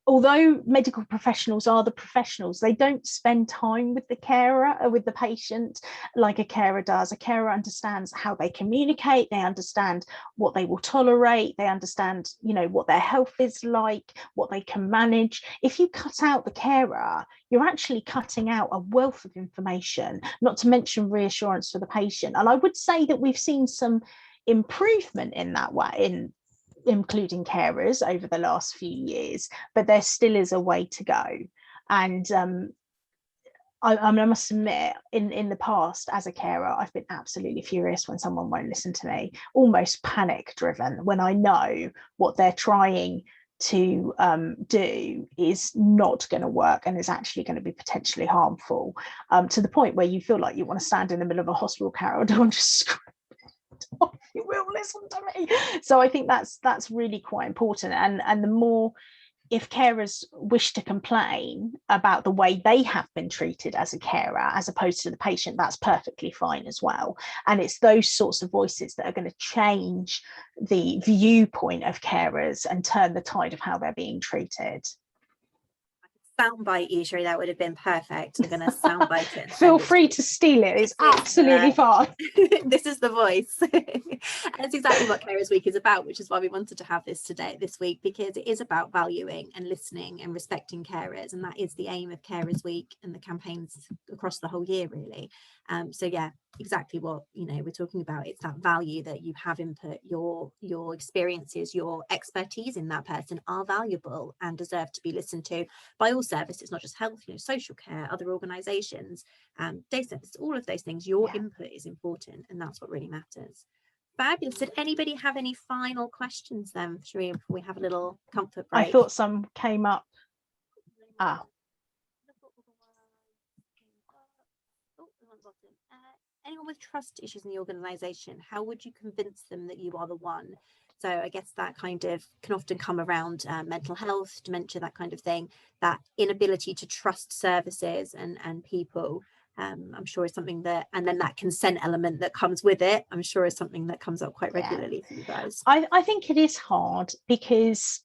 although medical professionals are the professionals, they don't spend time with the carer or with the patient like a carer does. A carer understands how they communicate, they understand what they will tolerate, they understand, you know, what their health is like, what they can manage. If you cut out the carer, you're actually cutting out a wealth of information, not to mention reassurance for the patient. And I would say that we've seen some improvement in that way, in including carers over the last few years, but there still is a way to go. And I must admit, in the past as a carer, I've been absolutely furious when someone won't listen to me, almost panic driven, when I know what they're trying to do is not going to work and is actually going to be potentially harmful, to the point where you feel like you want to stand in the middle of a hospital corridor and just scream, you will listen to me. So I think that's really quite important. And the more, if carers wish to complain about the way they have been treated as a carer as opposed to the patient, that's perfectly fine as well. And it's those sorts of voices that are going to change the viewpoint of carers and turn the tide of how they're being treated. Soundbite you, Sherry, that would have been perfect. I'm going to soundbite it. Feel free to steal it. It's absolutely fine. This is the voice. And it's exactly what Carers Week is about, which is why we wanted to have this week, because it is about valuing and listening and respecting carers, and that is the aim of Carers Week and the campaigns across the whole year, really. So yeah, exactly what, you know, we're talking about. It's that value that you have input, your experiences, your expertise in that person are valuable and deserve to be listened to by all services, not just health, you know, social care, other organisations, day centres, all of those things. Your input is important, and that's what really matters. Fabulous. Did anybody have any final questions then, Sheree, before we have a little comfort break? I thought some came up. Anyone with trust issues in the organisation, how would you convince them that you are the one? So I guess that kind of can often come around mental health, dementia, that kind of thing. That inability to trust services and people, I'm sure is something that, and then that consent element that comes with it, I'm sure is something that comes up quite regularly for you guys. I think it is hard because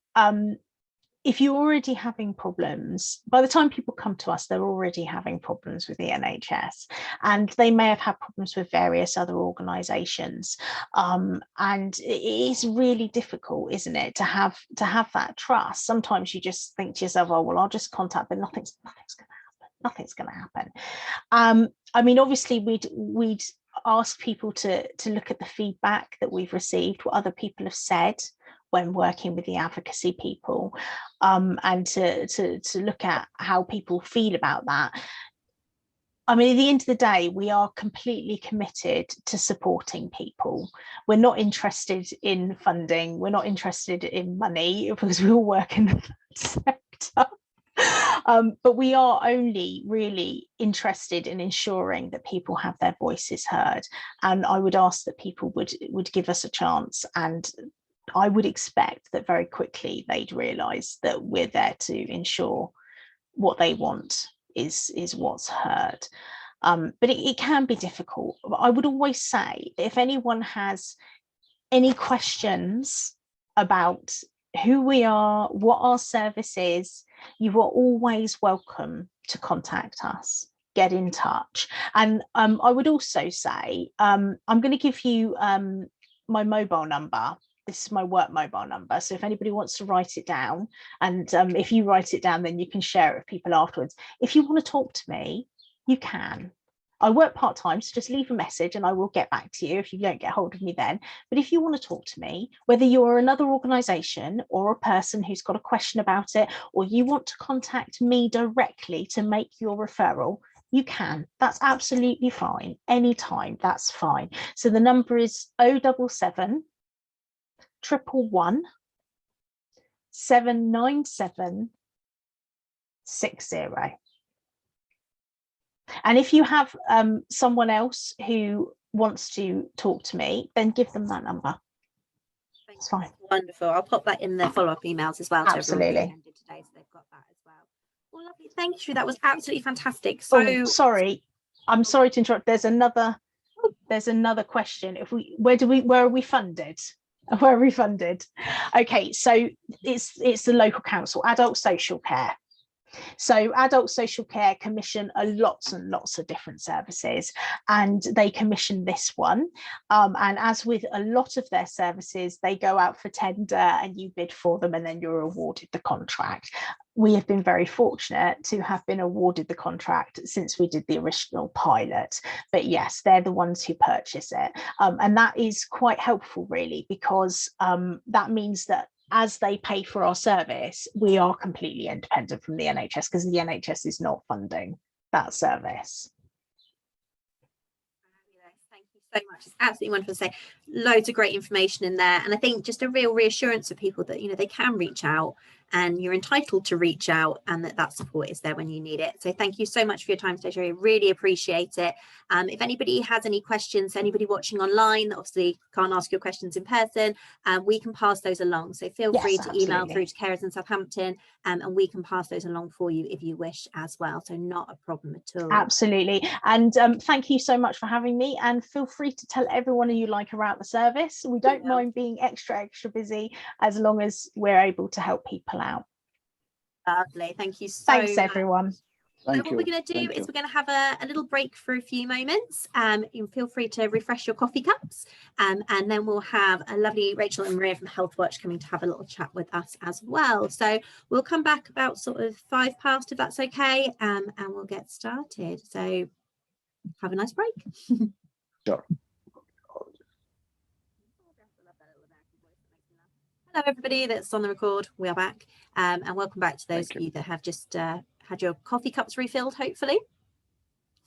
if you're already having problems, by the time people come to us, they're already having problems with the NHS, and they may have had problems with various other organisations. And it is really difficult, isn't it, to have that trust. Sometimes you just think to yourself, oh, well, I'll just contact them. Nothing's going to happen. I mean, obviously, we'd ask people to look at the feedback that we've received, what other people have said when working with the advocacy people, and to look at how people feel about that. I mean, at the end of the day, we are completely committed to supporting people. We're not interested in funding. We're not interested in money, because we all work in the sector. But we are only really interested in ensuring that people have their voices heard. And I would ask that people would give us a chance, and I would expect that very quickly they'd realise that we're there to ensure what they want is what's heard. But it can be difficult. I would always say that if anyone has any questions about who we are, what our service is, you are always welcome to contact us, get in touch. And I would also say, I'm going to give you my mobile number. This is my work mobile number. So if anybody wants to write it down, and if you write it down, then you can share it with people afterwards. If you want to talk to me, you can. I work part-time, so just leave a message and I will get back to you if you don't get hold of me then. But if you want to talk to me, whether you're another organisation or a person who's got a question about it, or you want to contact me directly to make your referral, you can. That's absolutely fine. Anytime, that's fine. So the number is 077 111 797 60. And if you have someone else who wants to talk to me, then give them that number. It's fine. Wonderful. I'll pop that in the follow-up emails as well. Absolutely. To everyone who attended today, so they've got that as well. Well, lovely. Thank you. That was absolutely fantastic. So, sorry, I'm sorry to interrupt. There's another question. Where are we funded? Where are we funded? Okay, so it's the local council, adult social care. So adult social care commission lots and lots of different services, and they commission this one. And as with a lot of their services, they go out for tender and you bid for them and then you're awarded the contract. We have been very fortunate to have been awarded the contract since we did the original pilot. But yes, they're the ones who purchase it. And that is quite helpful, really, because that means that as they pay for our service, we are completely independent from the NHS, because the NHS is not funding that service. Thank you so much. It's absolutely wonderful to say. Loads of great information in there, and I think just a real reassurance for people that, you know, they can reach out and you're entitled to reach out, and that support is there when you need it. So thank you so much for your time today, Sherry. Really appreciate it. If anybody has any questions, anybody watching online that obviously can't ask your questions in person, we can pass those along. So feel free to email through to Carers in Southampton, and we can pass those along for you if you wish as well. So not a problem at all. Absolutely. And thank you so much for having me, and feel free to tell everyone you like about the service. We don't mind being extra busy, as long as we're able to help people out. Lovely. Thank you so Thanks, much. everyone. So what we're going to do is we're going to have a little break for a few moments. You feel free to refresh your coffee cups, and then we'll have a lovely Rachel and Maria from Healthwatch coming to have a little chat with us as well. So we'll come back about sort of 5 past, if that's okay, and we'll get started. So have a nice break. Sure. Hello everybody that's on the record. We are back, and welcome back to those of you that have just had your coffee cups refilled, hopefully.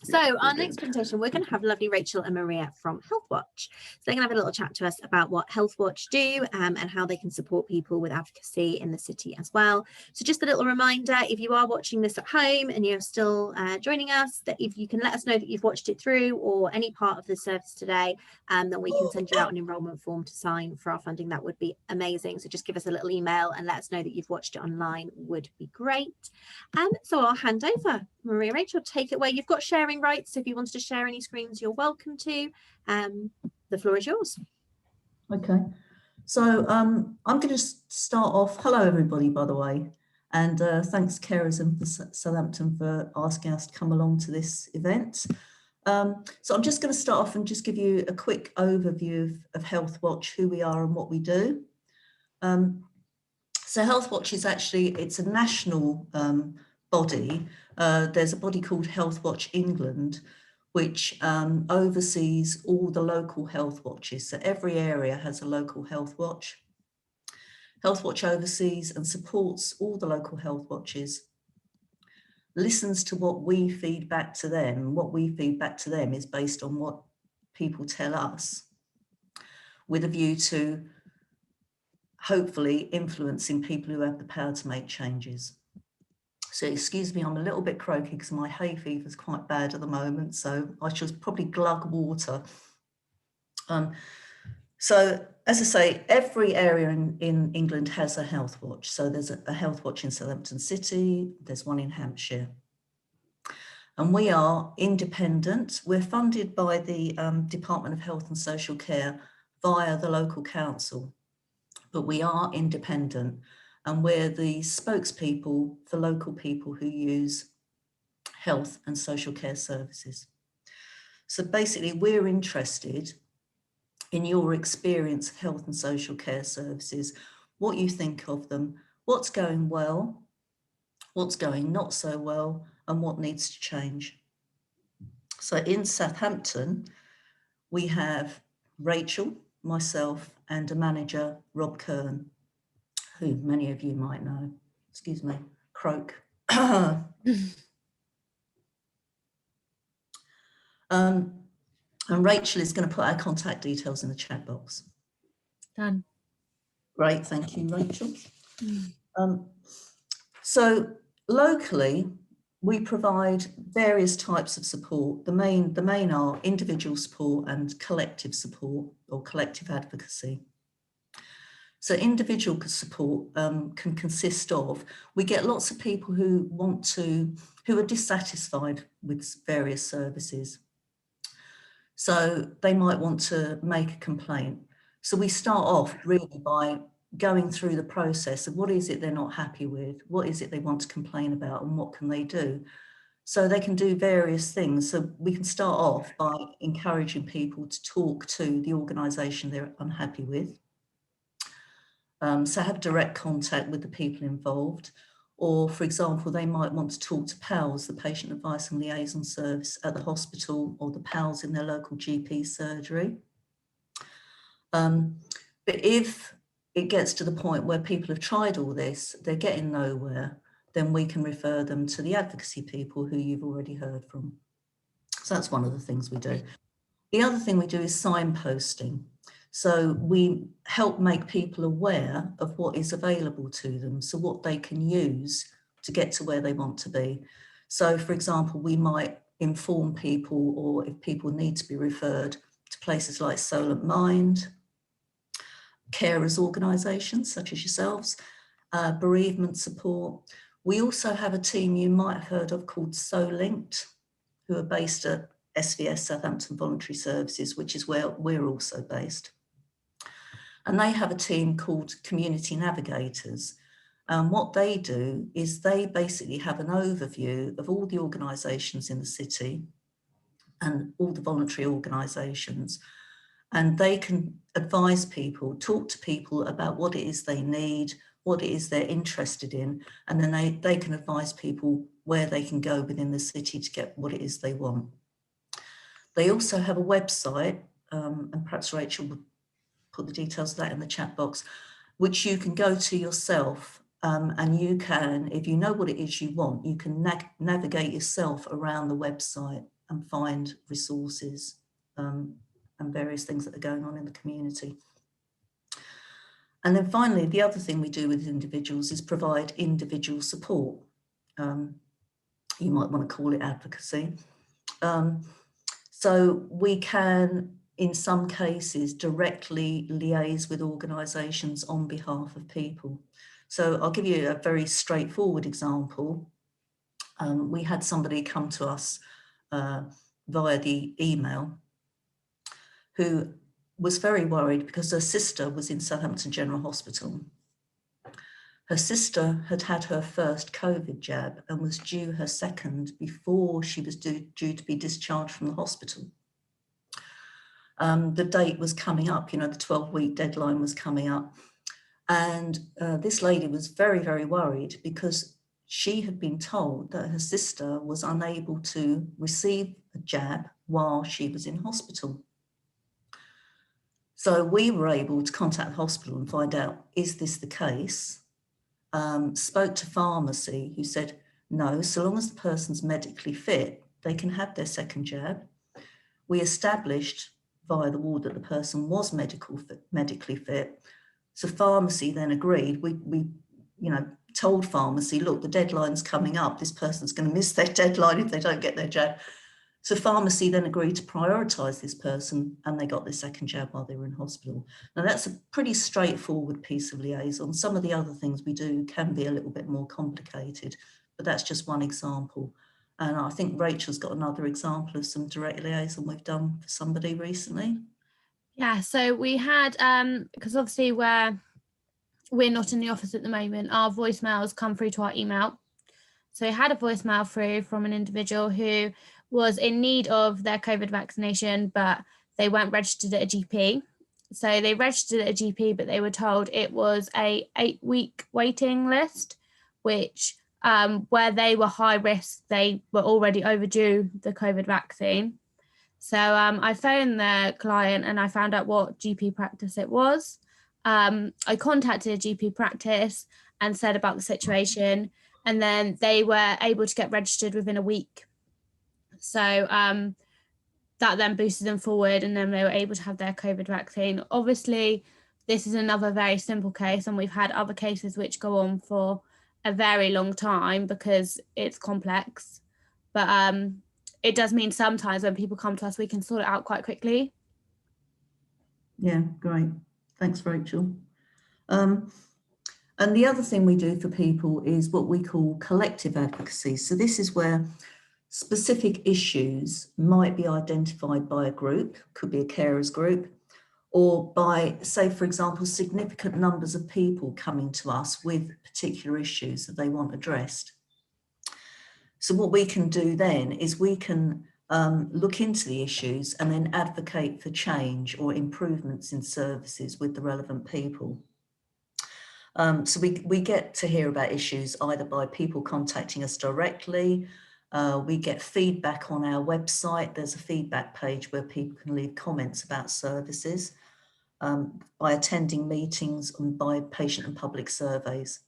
So our next presentation, we're going to have lovely Rachel and Maria from Healthwatch. So they're going to have a little chat to us about what Healthwatch do, and how they can support people with advocacy in the city as well. So just a little reminder, if you are watching this at home and you're still joining us, that if you can let us know that you've watched it through or any part of the service today, then we can send you out an enrolment form to sign for our funding. That would be amazing. So just give us a little email and let us know that you've watched it online, would be great. So I'll hand over. Maria, Rachel, take it away. You've got sharing rights, so if you wanted to share any screens, you're welcome to. The floor is yours. Okay, so I'm going to start off. Hello everybody, by the way, and thanks Carers in Southampton for asking us to come along to this event. So I'm just going to start off and just give you a quick overview of Healthwatch, who we are and what we do. So Healthwatch is actually, it's a national body. There's a body called Healthwatch England, which oversees all the local health watches. So every area has a local health watch. Healthwatch oversees and supports all the local health watches, listens to what we feed back to them. What we feed back to them is based on what people tell us, with a view to hopefully influencing people who have the power to make changes. So excuse me, I'm a little bit croaky because my hay fever is quite bad at the moment, so I should probably glug water. So as I say, every area in England has a health watch. So there's a health watch in Southampton City, there's one in Hampshire. And we are independent. We're funded by the Department of Health and Social Care via the local council, but we are independent, and we're the spokespeople for local people who use health and social care services. So basically, we're interested in your experience of health and social care services, what you think of them, what's going well, what's going not so well, and what needs to change. So in Southampton, we have Rachel, myself, and a manager, Rob Kern, who many of you might know. Excuse me, croak. And Rachel is going to put our contact details in the chat box. Done. Great, thank you, Rachel. So locally, we provide various types of support. The main are individual support and collective support, or collective advocacy. So individual support can consist of, we get lots of people who are dissatisfied with various services. So they might want to make a complaint. So we start off really by going through the process of what is it they're not happy with, what is it they want to complain about, and what can they do. So they can do various things. So we can start off by encouraging people to talk to the organisation they're unhappy with. So have direct contact with the people involved. Or, for example, they might want to talk to PALS, the Patient Advice and Liaison Service at the hospital, or the PALS in their local GP surgery. But if it gets to the point where people have tried all this, they're getting nowhere, then we can refer them to the advocacy people who you've already heard from. So that's one of the things we do. The other thing we do is signposting. So we help make people aware of what is available to them, so what they can use to get to where they want to be. So, for example, we might inform people, or if people need to be referred to places like Solent Mind, carers organisations such as yourselves, bereavement support. We also have a team you might have heard of called SoLinked, who are based at SVS, Southampton Voluntary Services, which is where we're also based. And they have a team called Community Navigators. And what they do is they basically have an overview of all the organisations in the city and all the voluntary organisations. And they can advise people, talk to people about what it is they need, what it is they're interested in, and then they can advise people where they can go within the city to get what it is they want. They also have a website, and perhaps Rachel would put the details of that in the chat box, which you can go to yourself, and you can, if you know what it is you want, you can navigate yourself around the website and find resources and various things that are going on in the community. And then finally, the other thing we do with individuals is provide individual support. You might want to call it advocacy. So we can, in some cases, directly liaise with organisations on behalf of people. So I'll give you a very straightforward example. We had somebody come to us via the email who was very worried because her sister was in Southampton General Hospital. Her sister had had her first COVID jab and was due her second before she was due to be discharged from the hospital. The date was coming up, you know, the 12-week deadline was coming up. And this lady was very, very worried because she had been told that her sister was unable to receive a jab while she was in hospital. So we were able to contact the hospital and find out, is this the case? Spoke to pharmacy, who said, no, so long as the person's medically fit, they can have their second jab. We established via the ward that the person was medically fit. So pharmacy then agreed. We told pharmacy, look, the deadline's coming up. This person's going to miss their deadline if they don't get their jab. So pharmacy then agreed to prioritise this person, and they got their second jab while they were in hospital. Now that's a pretty straightforward piece of liaison. Some of the other things we do can be a little bit more complicated, but that's just one example. And I think Rachel's got another example of some direct liaison we've done for somebody recently. Yeah, so we had, because obviously we're not in the office at the moment, our voicemails come through to our email. So we had a voicemail through from an individual who was in need of their COVID vaccination, but they weren't registered at a GP. So they registered at a GP, but they were told it was a 8-week waiting list, which where they were high risk, they were already overdue the COVID vaccine. So I phoned the client and I found out what GP practice it was. I contacted a GP practice and said about the situation, and then they were able to get registered within a week. So that then boosted them forward, and then they were able to have their COVID vaccine. Obviously, this is another very simple case, and we've had other cases which go on for a very long time because it's complex. But it does mean sometimes when people come to us, we can sort it out quite quickly. Yeah, great. Thanks, Rachel. And the other thing we do for people is what we call collective advocacy. So this is where specific issues might be identified by a group, could be a carers group, or by, say, for example, significant numbers of people coming to us with particular issues that they want addressed. So what we can do then is we can look into the issues and then advocate for change or improvements in services with the relevant people. So we get to hear about issues either by people contacting us directly. We get feedback on our website. There's a feedback page where people can leave comments about services, by attending meetings and by patient and public surveys.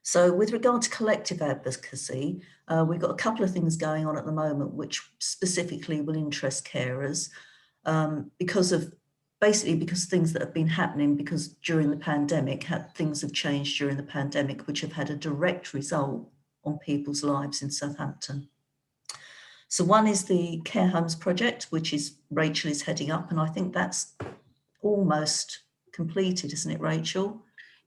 So with regard to collective advocacy, we've got a couple of things going on at the moment which specifically will interest carers because things that have been happening because during the pandemic, things have changed during the pandemic, which have had a direct result on people's lives in Southampton. So one is the Care Homes project, which is Rachel is heading up, and I think that's almost completed, isn't it, Rachel?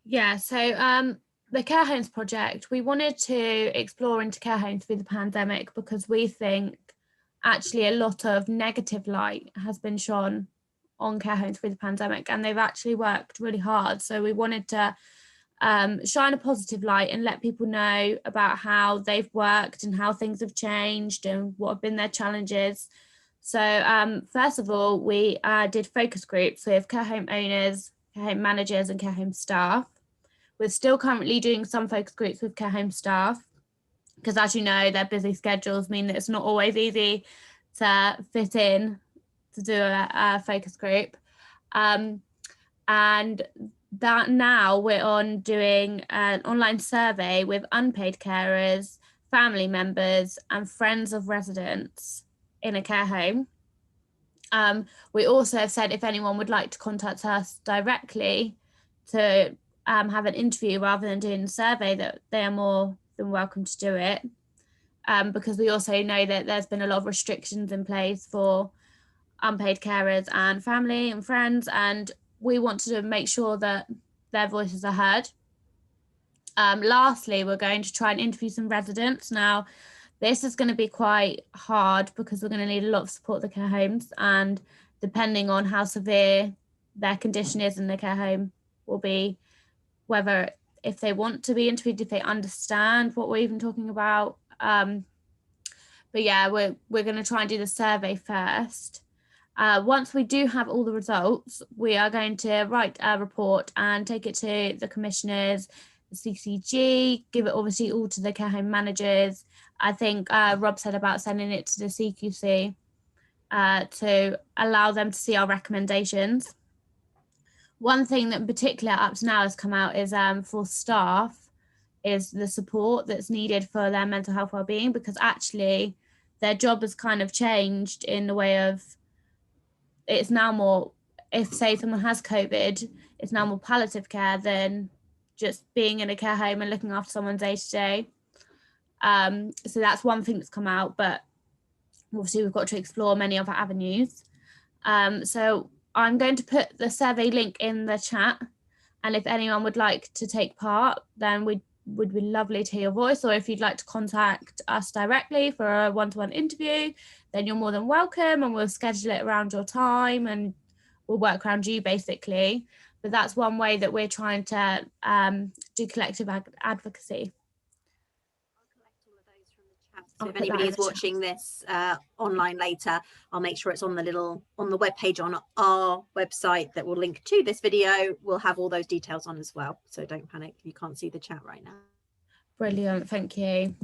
Yeah, so the Care Homes project, we wanted to explore into care homes through the pandemic because we think actually a lot of negative light has been shone on care homes through the pandemic, and they've actually worked really hard. So we wanted to shine a positive light and let people know about how they've worked and how things have changed and what have been their challenges. So first of all, we did focus groups with care home owners, care home managers and care home staff. We're still currently doing some focus groups with care home staff because, as you know, their busy schedules mean that it's not always easy to fit in to do a focus group. And that now we're on doing an online survey with unpaid carers, family members and friends of residents in a care home. We also have said if anyone would like to contact us directly to have an interview rather than doing a survey, that they are more than welcome to do it, because we also know that there's been a lot of restrictions in place for unpaid carers and family and friends, and we want to make sure that their voices are heard. Lastly, we're going to try and interview some residents. Now, this is going to be quite hard because we're going to need a lot of support at the care homes, and depending on how severe their condition is in the care home will be whether if they want to be interviewed, if they understand what we're even talking about. But yeah, we're going to try and do the survey first. Once we do have all the results, we are going to write a report and take it to the commissioners, CCG, give it obviously all to the care home managers. I think Rob said about sending it to the CQC to allow them to see our recommendations. One thing that in particular up to now has come out is for staff is the support that's needed for their mental health wellbeing, because actually their job has kind of changed in the way of, it's now more, if say someone has COVID, it's now more palliative care than just being in a care home and looking after someone day to day. So that's one thing that's come out, but obviously we've got to explore many other avenues. So I'm going to put the survey link in the chat, and if anyone would like to take part, then would be lovely to hear your voice, or if you'd like to contact us directly for a one-to-one interview, then you're more than welcome, and we'll schedule it around your time and we'll work around you basically. But that's one way that we're trying to do collective advocacy. So if anybody is watching this online later, I'll make sure it's on the webpage on our website that will link to this video. We'll have all those details on as well. So don't panic if you can't see the chat right now. Brilliant, thank you.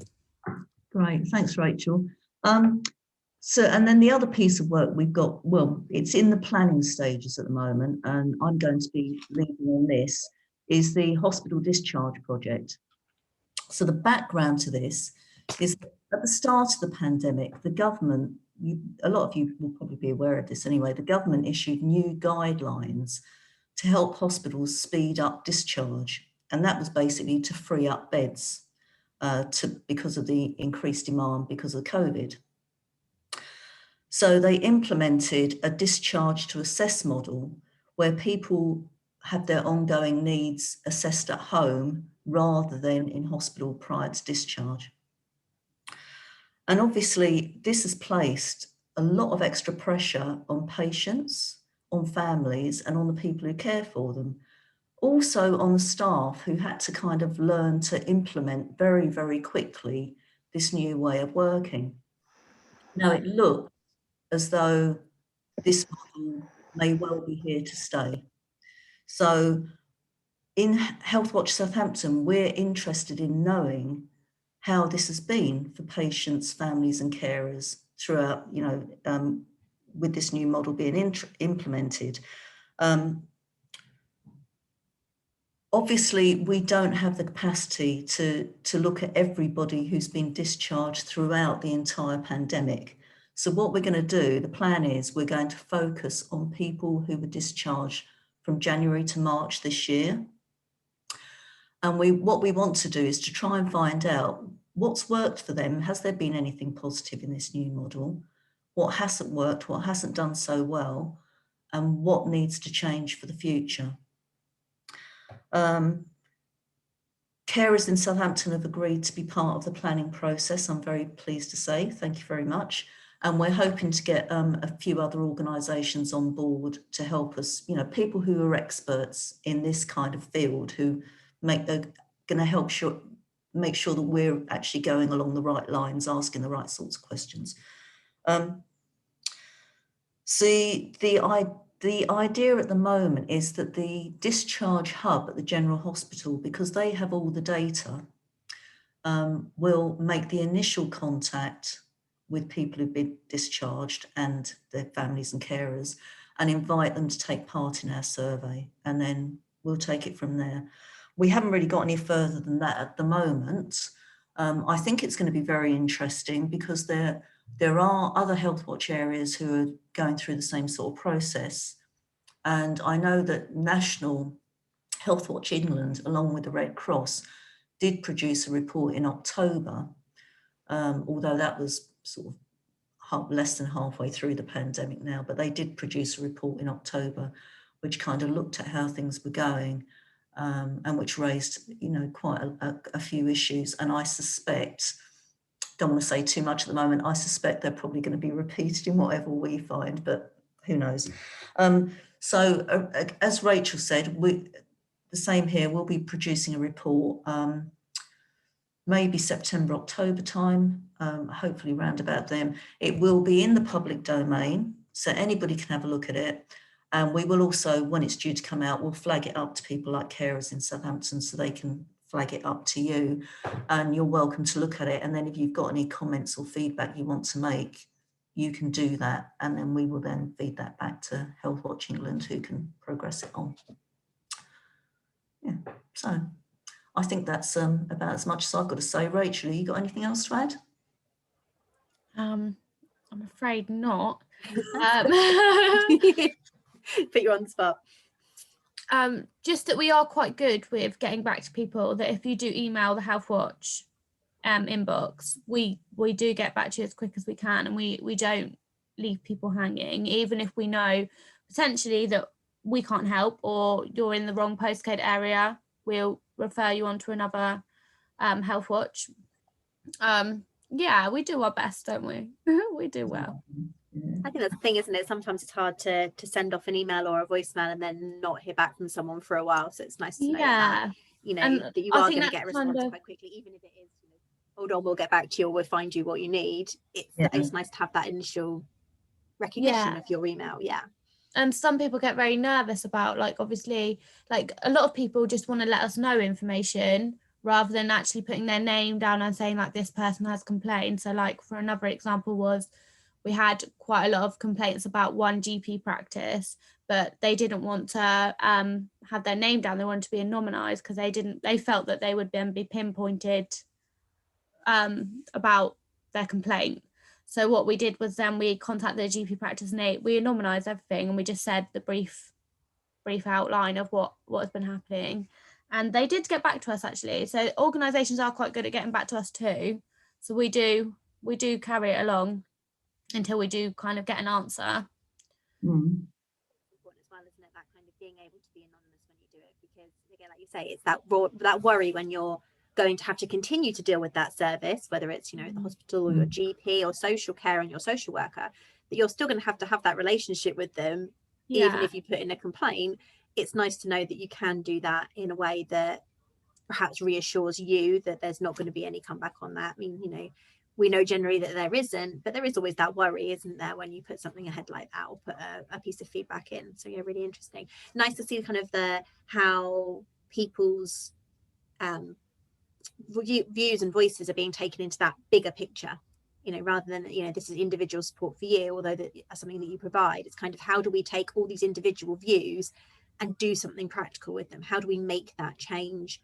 Great, thanks, Rachel. So, and then the other piece of work we've got, well, it's in the planning stages at the moment, and I'm going to be leading on this, is the hospital discharge project. So the background to this is at the start of the pandemic, the government, a lot of you will probably be aware of this anyway, the government issued new guidelines to help hospitals speed up discharge. And that was basically to free up beds because of the increased demand because of COVID. So they implemented a discharge to assess model where people have their ongoing needs assessed at home rather than in hospital prior to discharge. And obviously this has placed a lot of extra pressure on patients, on families, and on the people who care for them. Also on the staff who had to kind of learn to implement very, very quickly this new way of working. Now it looks as though this model may well be here to stay. So in Healthwatch Southampton, we're interested in knowing how this has been for patients, families and carers throughout, with this new model being implemented. Obviously, we don't have the capacity to look at everybody who's been discharged throughout the entire pandemic. So what we're going to do, the plan is we're going to focus on people who were discharged from January to March this year. And what we want to do is to try and find out what's worked for them. Has there been anything positive in this new model? What hasn't worked, what hasn't done so well, and what needs to change for the future? Carers in Southampton have agreed to be part of the planning process. I'm very pleased to say, thank you very much. And we're hoping to get a few other organisations on board to help us, people who are experts in this kind of field who are going to help make sure that we're actually going along the right lines, asking the right sorts of questions. See, the idea at the moment is that the discharge hub at the General Hospital, because they have all the data, will make the initial contact with people who've been discharged and their families and carers and invite them to take part in our survey, and then we'll take it from there. We haven't really got any further than that at the moment. I think it's going to be very interesting because there are other Healthwatch areas who are going through the same sort of process. And I know that National Healthwatch England, along with the Red Cross, did produce a report in October, although that was sort of less than halfway through the pandemic now, but they did produce a report in October, which kind of looked at how things were going, and which raised, quite a few issues. And I suspect, don't want to say too much at the moment, I suspect they're probably going to be repeated in whatever we find, but who knows. So as Rachel said, the same here, we'll be producing a report, maybe September, October time, hopefully round about then. It will be in the public domain, so anybody can have a look at it. And we will also, when it's due to come out, we'll flag it up to people like carers in Southampton so they can flag it up to you, and you're welcome to look at it. And then if you've got any comments or feedback you want to make, you can do that, and then we will then feed that back to Healthwatch England, who can progress it on. Yeah, so I think that's about as much as I've got to say. Rachel, you got anything else to add? I'm afraid not. Put you on the spot. Just that we are quite good with getting back to people, that if you do email the Healthwatch inbox, we do get back to you as quick as we can, and we don't leave people hanging, even if we know potentially that we can't help or you're in the wrong postcode area. We'll refer you on to another Healthwatch. Yeah, we do our best, don't we? We do well. I think that's the thing, isn't it? Sometimes it's hard to send off an email or a voicemail and then not hear back from someone for a while. So it's nice to know that, you know, that you are going to get a response quite quickly, even if it is, you know, hold on, we'll get back to you, or we'll find you what you need. It's nice to have that initial recognition of your email. Yeah. And some people get very nervous about, like, obviously, like a lot of people just want to let us know information rather than actually putting their name down and saying, like, this person has complained. So, like, for another example was, we had quite a lot of complaints about one GP practice, but they didn't want to have their name down. They wanted to be anonymized because they felt that they would then be pinpointed about their complaint. So what we did was then we contacted the GP practice and we anonymised everything, and we just said the brief outline of what has been happening. And they did get back to us, actually. So organisations are quite good at getting back to us too. So we do carry it along until we do kind of get an answer. Important as well, isn't it? That kind of being able to be anonymous when you do it, because again, like you say, it's that worry when you're going to have to continue to deal with that service, whether it's, you know, the hospital or your GP or social care and your social worker, that you're still going to have that relationship with them. Even if you put in a complaint. It's nice to know that you can do that in a way that perhaps reassures you that there's not going to be any comeback on that. I mean, you know, we know generally that there isn't, but there is always that worry, isn't there, when you put something ahead like that or put a piece of feedback in. So yeah, really interesting. Nice to see kind of how people's views and voices are being taken into that bigger picture, you know, rather than, you know, this is individual support for you, although that's something that you provide. It's kind of, how do we take all these individual views and do something practical with them? How do we make that change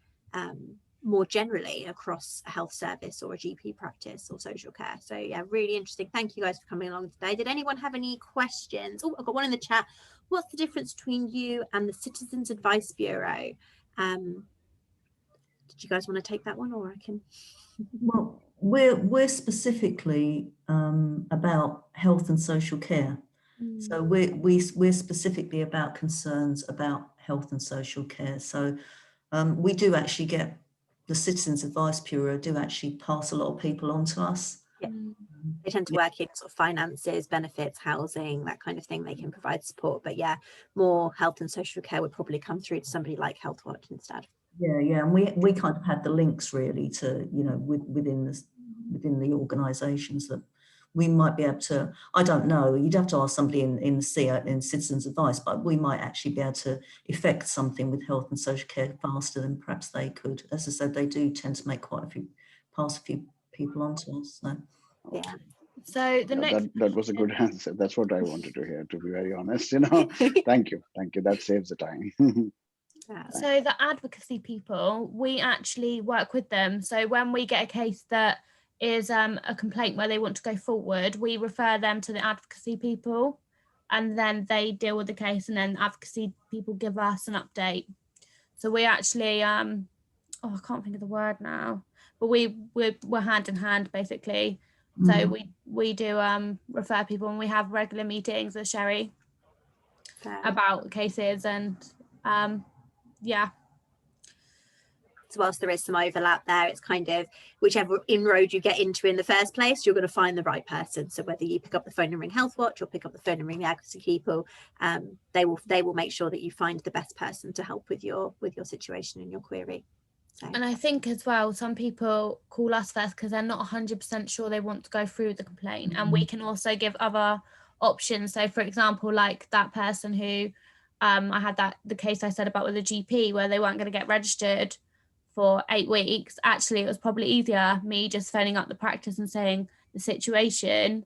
more generally across a health service or a GP practice or social care? So yeah, really interesting. Thank you guys for coming along today. Did anyone have any questions? Oh, I've got one in the chat. What's the difference between you and the Citizens Advice Bureau? Did you guys want to take that one, or I can? Well, we're specifically about health and social care. So we're specifically about concerns about health and social care. So we do actually get, the Citizens Advice Bureau do actually pass a lot of people on to us. Yeah. They tend to work in sort of finances, benefits, housing, that kind of thing. They can provide support, but yeah, more health and social care would probably come through to somebody like Healthwatch instead. Yeah, and we kind of had the links really to, you know, within the organisations that we might be able to. I don't know, you'd have to ask somebody in Citizens Advice, but we might actually be able to effect something with health and social care faster than perhaps they could. As I said, they do tend to make pass a few people on to us. So yeah. So the next that was a good answer. That's what I wanted to hear, to be very honest. You know, thank you. That saves the time. So the Advocacy People, we actually work with them. So when we get a case that is a complaint where they want to go forward, we refer them to the Advocacy People, and then they deal with the case, and then Advocacy People give us an update. So we actually, I can't think of the word now, but we're hand in hand basically. So we do refer people, and we have regular meetings with Sherry about cases, and yeah. So whilst there is some overlap there, it's kind of whichever inroad you get into in the first place, you're going to find the right person. So whether you pick up the phone and ring Healthwatch or pick up the phone and ring the Advocacy People, they will make sure that you find the best person to help with your situation and your query. So. And I think as well, some people call us first because they're not 100% sure they want to go through the complaint, and we can also give other options. So for example, like that person who I had the case I said about with the GP, where they weren't going to get registered for 8 weeks, actually it was probably easier me just phoning up the practice and saying the situation,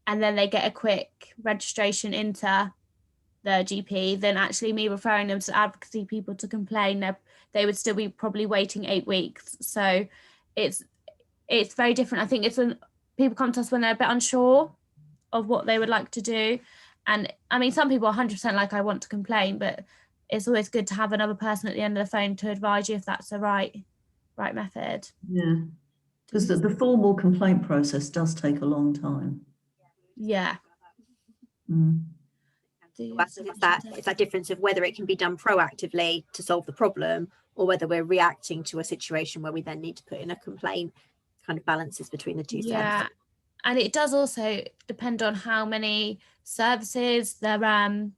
and then they get a quick registration into the GP, than actually me referring them to advocacy people to complain. They would still be probably waiting 8 weeks. So it's very different. I think it's when people come to us when they're a bit unsure of what they would like to do. And I mean, some people are 100% like, I want to complain, but it's always good to have another person at the end of the phone to advise you if that's the right method. Yeah, because the formal complaint process does take a long time. Yeah. Mm. It's that difference of whether it can be done proactively to solve the problem, or whether we're reacting to a situation where we then need to put in a complaint. Kind of balances between the two. Yeah, services. and it does also depend on how many services the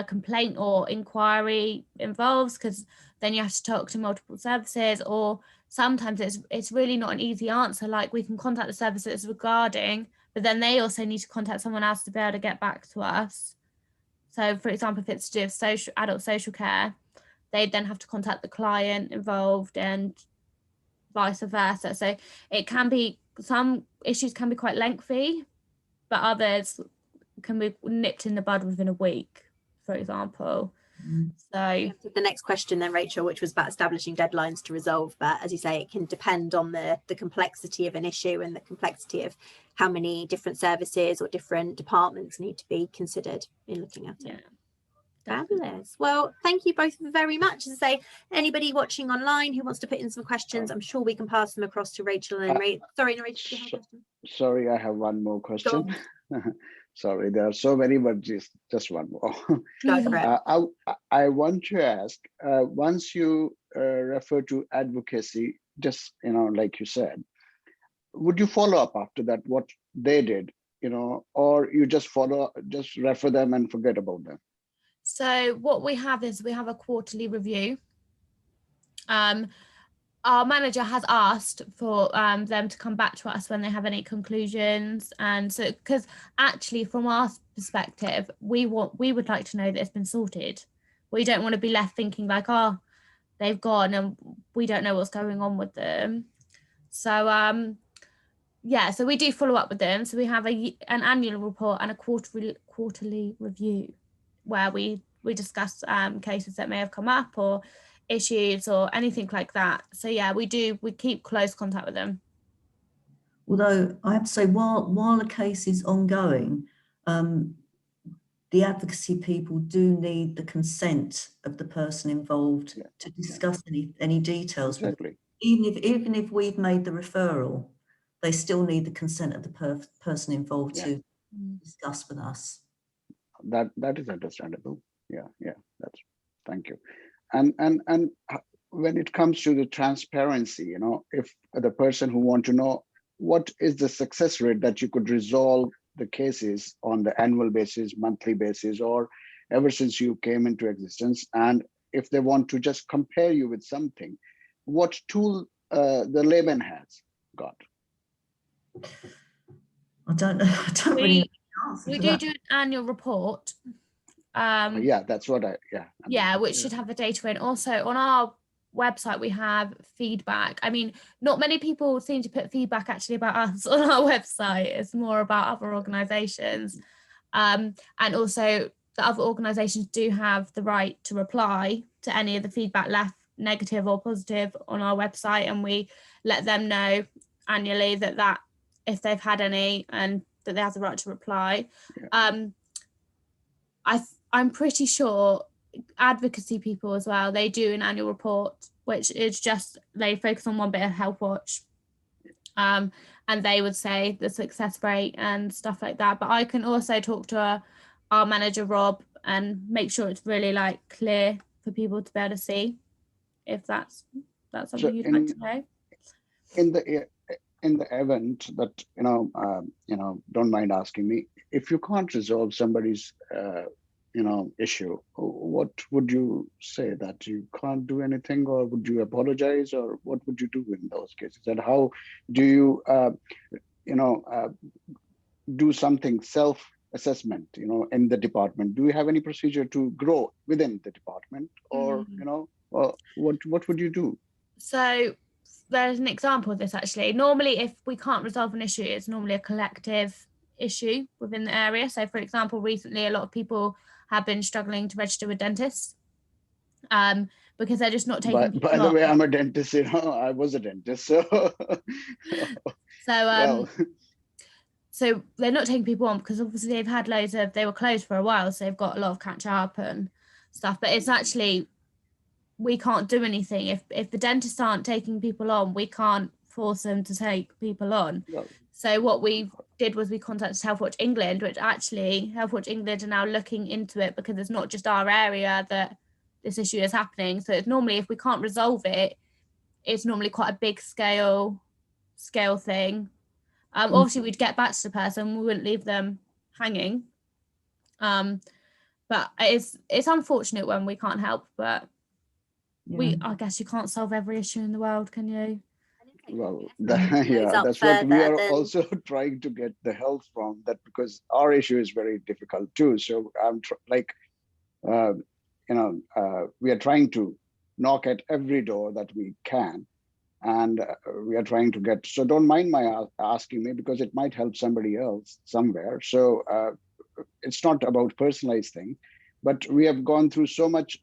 complaint or inquiry involves, because then you have to talk to multiple services, or sometimes it's really not an easy answer. Like, we can contact the services regarding, but then they also need to contact someone else to be able to get back to us. So for example, if it's to do with adult social care, they'd then have to contact the client involved and vice versa. So it can be, some issues can be quite lengthy, but others can be nipped in the bud within a week, for example. So the next question then, Rachel, which was about establishing deadlines to resolve that, as you say, it can depend on the complexity of an issue and the complexity of how many different services or different departments need to be considered in looking at it. Yeah. Fabulous. Well, thank you both very much. As I say, anybody watching online who wants to put in some questions, I'm sure we can pass them across to Rachel and sorry, no, Rachel, do you have a question? Sorry, I have one more question. Sorry, there are so many, but just one more. Go for it. I want to ask, once you refer to advocacy, just, like you said, would you follow up after that what they did, or you just refer them and forget about them? So what we have is we have a quarterly review. Our manager has asked for them to come back to us when they have any conclusions, and so, because actually from our perspective, we would like to know that it's been sorted. We don't want to be left thinking like, oh, they've gone and we don't know what's going on with them. So yeah, so we do follow up with them. So we have an annual report and a quarterly review, where we discuss cases that may have come up or issues or anything like that. So yeah, we keep close contact with them. Although I have to say, while the case is ongoing, the advocacy people do need the consent of the person involved to discuss any details. Exactly. Even if we've made the referral, they still need the consent of the person involved to discuss with us. That is understandable. That's, thank you. And when it comes to the transparency, if the person who want to know what is the success rate that you could resolve the cases on the annual basis, monthly basis, or ever since you came into existence, and if they want to just compare you with something, what tool the layman has got? I don't know. I don't really know. We do an annual report. That's what which should have the data in. Also on our website we have feedback. I mean, not many people seem to put feedback actually about us on our website. It's more about other organizations, and also the other organizations do have the right to reply to any of the feedback left, negative or positive, on our website, and we let them know annually that if they've had any, and that they have the right to reply. I'm pretty sure Advocacy People as well, they do an annual report, which is just, they focus on one bit of Healthwatch, and they would say the success rate and stuff like that. But I can also talk to our manager Rob and make sure it's really like clear for people to be able to see, if that's something you'd like to know. In the event that don't mind asking me, if you can't resolve somebody's issue, what would you say? That you can't do anything, or would you apologize, or what would you do in those cases? And how do you do something self-assessment in the department? Do you have any procedure to grow within the department, or Well, what would you do? So there's an example of this actually. Normally, if we can't resolve an issue, it's normally a collective issue within the area. So for example, recently a lot of people have been struggling to register with dentists because they're just not taking But people by the on. way, I'm a dentist, you know, I was a dentist, so well. So they're not taking people on because obviously they've had they were closed for a while, so they've got a lot of catch up and stuff, but it's actually, we can't do anything if the dentists aren't taking people on. We can't force them to take people on. Well, so what we did was we contacted Healthwatch England, which actually Healthwatch England are now looking into it, because it's not just our area that this issue is happening. So it's normally, if we can't resolve it, it's normally quite a big scale thing. Obviously we'd get back to the person, we wouldn't leave them hanging, but it's unfortunate when we can't help, but I guess you can't solve every issue in the world, can you? well, that's what we are also trying to get the help from that, because our issue is very difficult too. So I'm we are trying to knock at every door that we can, and we are trying to get, so don't mind my asking me, because it might help somebody else somewhere. So it's not about personalized thing, but we have gone through so much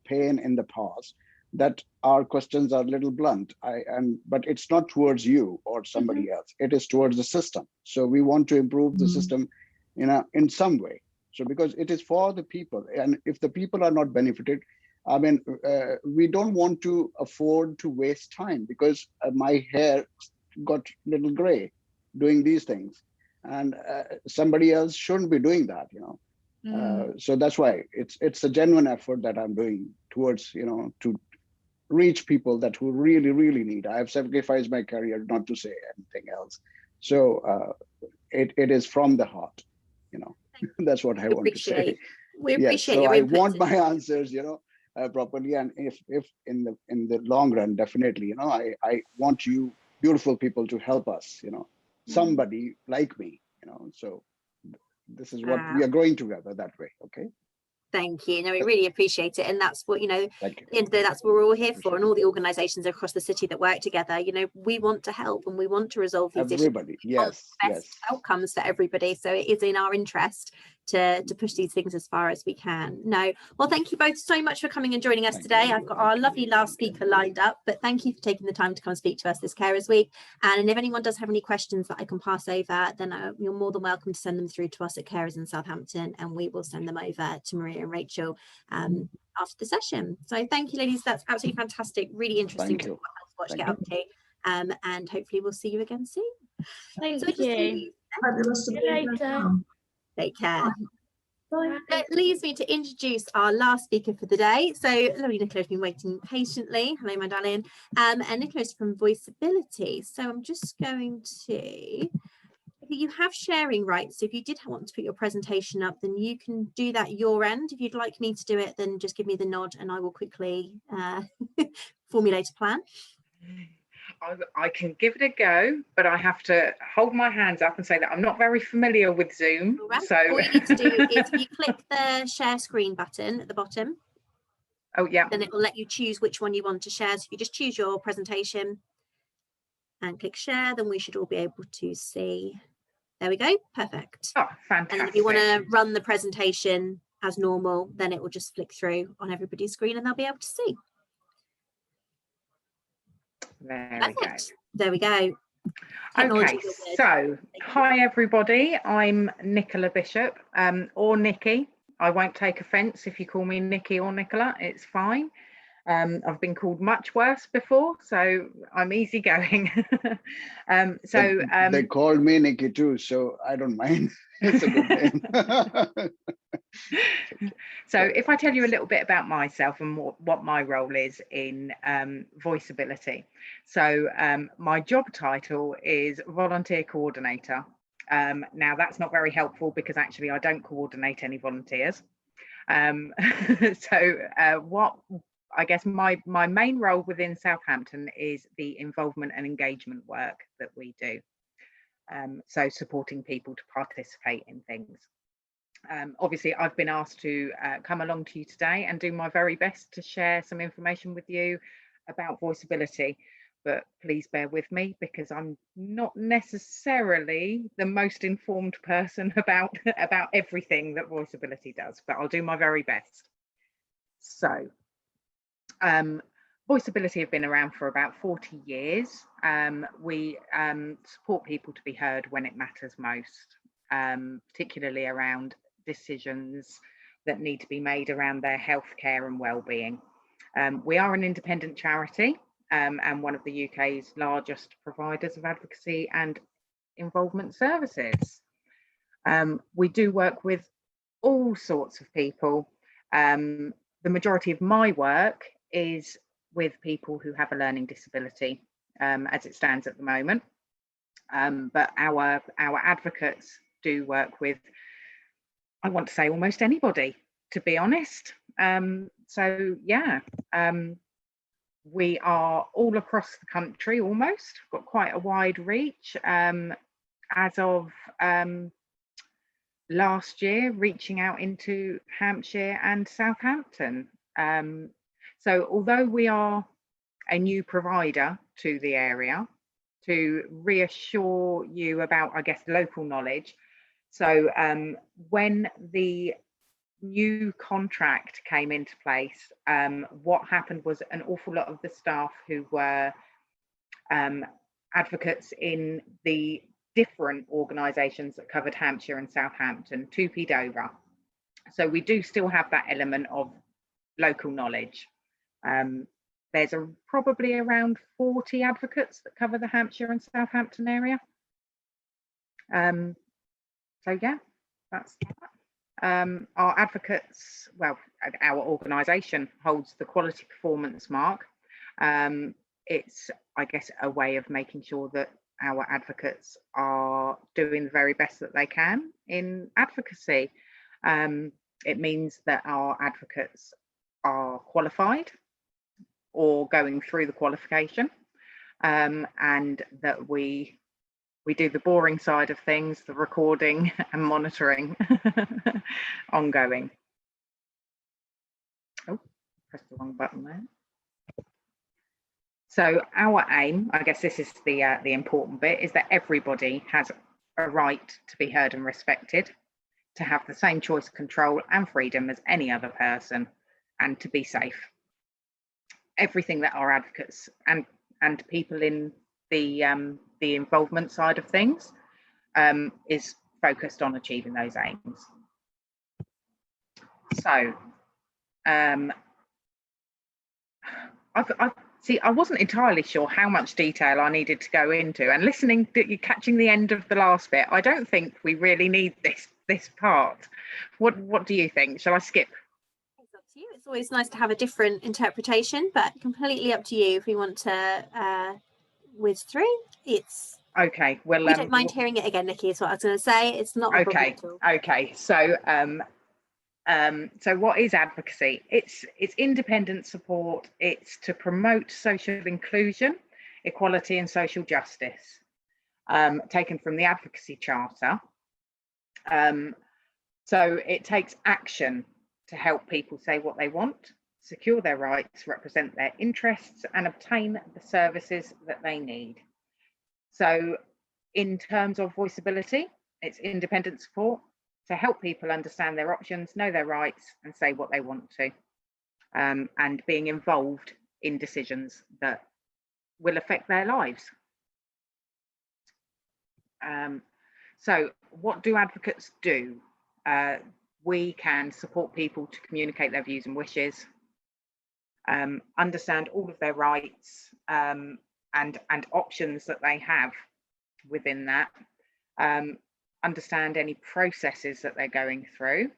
pain in the past that our questions are a little blunt. But it's not towards you or somebody else, it is towards the system. So we want to improve the system in some way. So because it is for the people, and if the people are not benefited, I mean, we don't want to afford to waste time, because my hair got a little gray doing these things, and somebody else shouldn't be doing that, so that's why it's a genuine effort that I'm doing towards, to reach people that who really, really need. I have sacrificed my career, not to say anything else. So it is from the heart, that's what I want to say. We appreciate so your I input. want my answers, properly, and if in the long run, definitely, I want you beautiful people to help us, somebody like me, so this is what we are growing together that way. Okay, thank you. No, we really appreciate it, and that's what, at the end of the day, that's what we're all here for, and all the organizations across the city that work together, we want to help and we want to resolve these everybody issues. Best outcomes for everybody, so it is in our interest to push these things as far as we can. Well, thank you both so much for coming and joining us today. I've got our lovely last speaker lined up, but thank you for taking the time to come and speak to us this Carers Week. And if anyone does have any questions that I can pass over, then you're more than welcome to send them through to us at Carers in Southampton, and we will send them over to Maria and Rachel after the session. So thank you, ladies, that's absolutely fantastic, really interesting to what Healthwatch get up to, and hopefully we'll see you again soon. Thank you. See you later. Take care. That leaves me to introduce our last speaker for the day. So lovely Nicola has been waiting patiently. Hello, my darling. And Nicola's from Voiceability. So I'm just going to, you have sharing rights. So if you did want to put your presentation up, then you can do that your end. If you'd like me to do it, then just give me the nod and I will quickly formulate a plan. I can give it a go, but I have to hold my hands up and say that I'm not very familiar with Zoom. Right. So all you need to do is you click the share screen button at the bottom. Oh yeah. Then it will let you choose which one you want to share. So if you just choose your presentation and click share, then we should all be able to see. There we go. Perfect. Oh, fantastic. And then if you want to run the presentation as normal, then it will just flick through on everybody's screen and they'll be able to see. There we go. Okay, so hi everybody, I'm Nicola Bishop, or Nikki. I won't take offence if you call me Nikki or Nicola, it's fine. I've been called much worse before, so I'm easygoing. They called me Nikki too, so I don't mind. It's a good name. So if I tell you a little bit about myself and what my role is in Voiceability. So my job title is volunteer coordinator. Now that's not very helpful because actually I don't coordinate any volunteers. What I guess my main role within Southampton is the involvement and engagement work that we do. So supporting people to participate in things. Obviously, I've been asked to come along to you today and do my very best to share some information with you about Voiceability, but please bear with me because I'm not necessarily the most informed person about everything that Voiceability does, but I'll do my very best. So, Voiceability have been around for about 40 years. We support people to be heard when it matters most, particularly around decisions that need to be made around their healthcare and well-being. We are an independent charity and one of the UK's largest providers of advocacy and involvement services. We do work with all sorts of people. The majority of my work is with people who have a learning disability as it stands at the moment. But our advocates do work with, I want to say, almost anybody, to be honest. So yeah, we are all across the country almost, got quite a wide reach. As of last year, reaching out into Hampshire and Southampton. So although we are a new provider to the area, to reassure you about, I guess, local knowledge. So when the new contract came into place, what happened was an awful lot of the staff who were advocates in the different organisations that covered Hampshire and Southampton 2P'd over. So we do still have that element of local knowledge. There's probably around 40 advocates that cover the Hampshire and Southampton area. So yeah, that's that. Our advocates, well, our organisation holds the quality performance mark. It's, I guess, a way of making sure that our advocates are doing the very best that they can in advocacy. It means that our advocates are qualified or going through the qualification, and that we do the boring side of things, the recording and monitoring ongoing. Oh, pressed the wrong button there. So our aim, I guess this is the important bit, is that everybody has a right to be heard and respected, to have the same choice, control and freedom as any other person, and to be safe. Everything that our advocates and people in the involvement side of things is focused on achieving those aims. So I wasn't entirely sure how much detail I needed to go into, and listening to you, catching the end of the last bit, I don't think we really need this part. What do you think? Shall I skip? It's up to you. It's always nice to have a different interpretation, but completely up to you if you want to whiz through. It's okay. Well, we don't mind hearing it again, Nikki, is what I was going to say. It's not a problem at all. Okay. So what is advocacy? It's independent support. It's to promote social inclusion, equality and social justice, taken from the Advocacy Charter. So it takes action to help people say what they want, secure their rights, represent their interests and obtain the services that they need. So in terms of Voiceability, it's independent support to help people understand their options, know their rights and say what they want to, and being involved in decisions that will affect their lives. So what do advocates do? We can support people to communicate their views and wishes, understand all of their rights and options that they have within that, understand any processes that they're going through,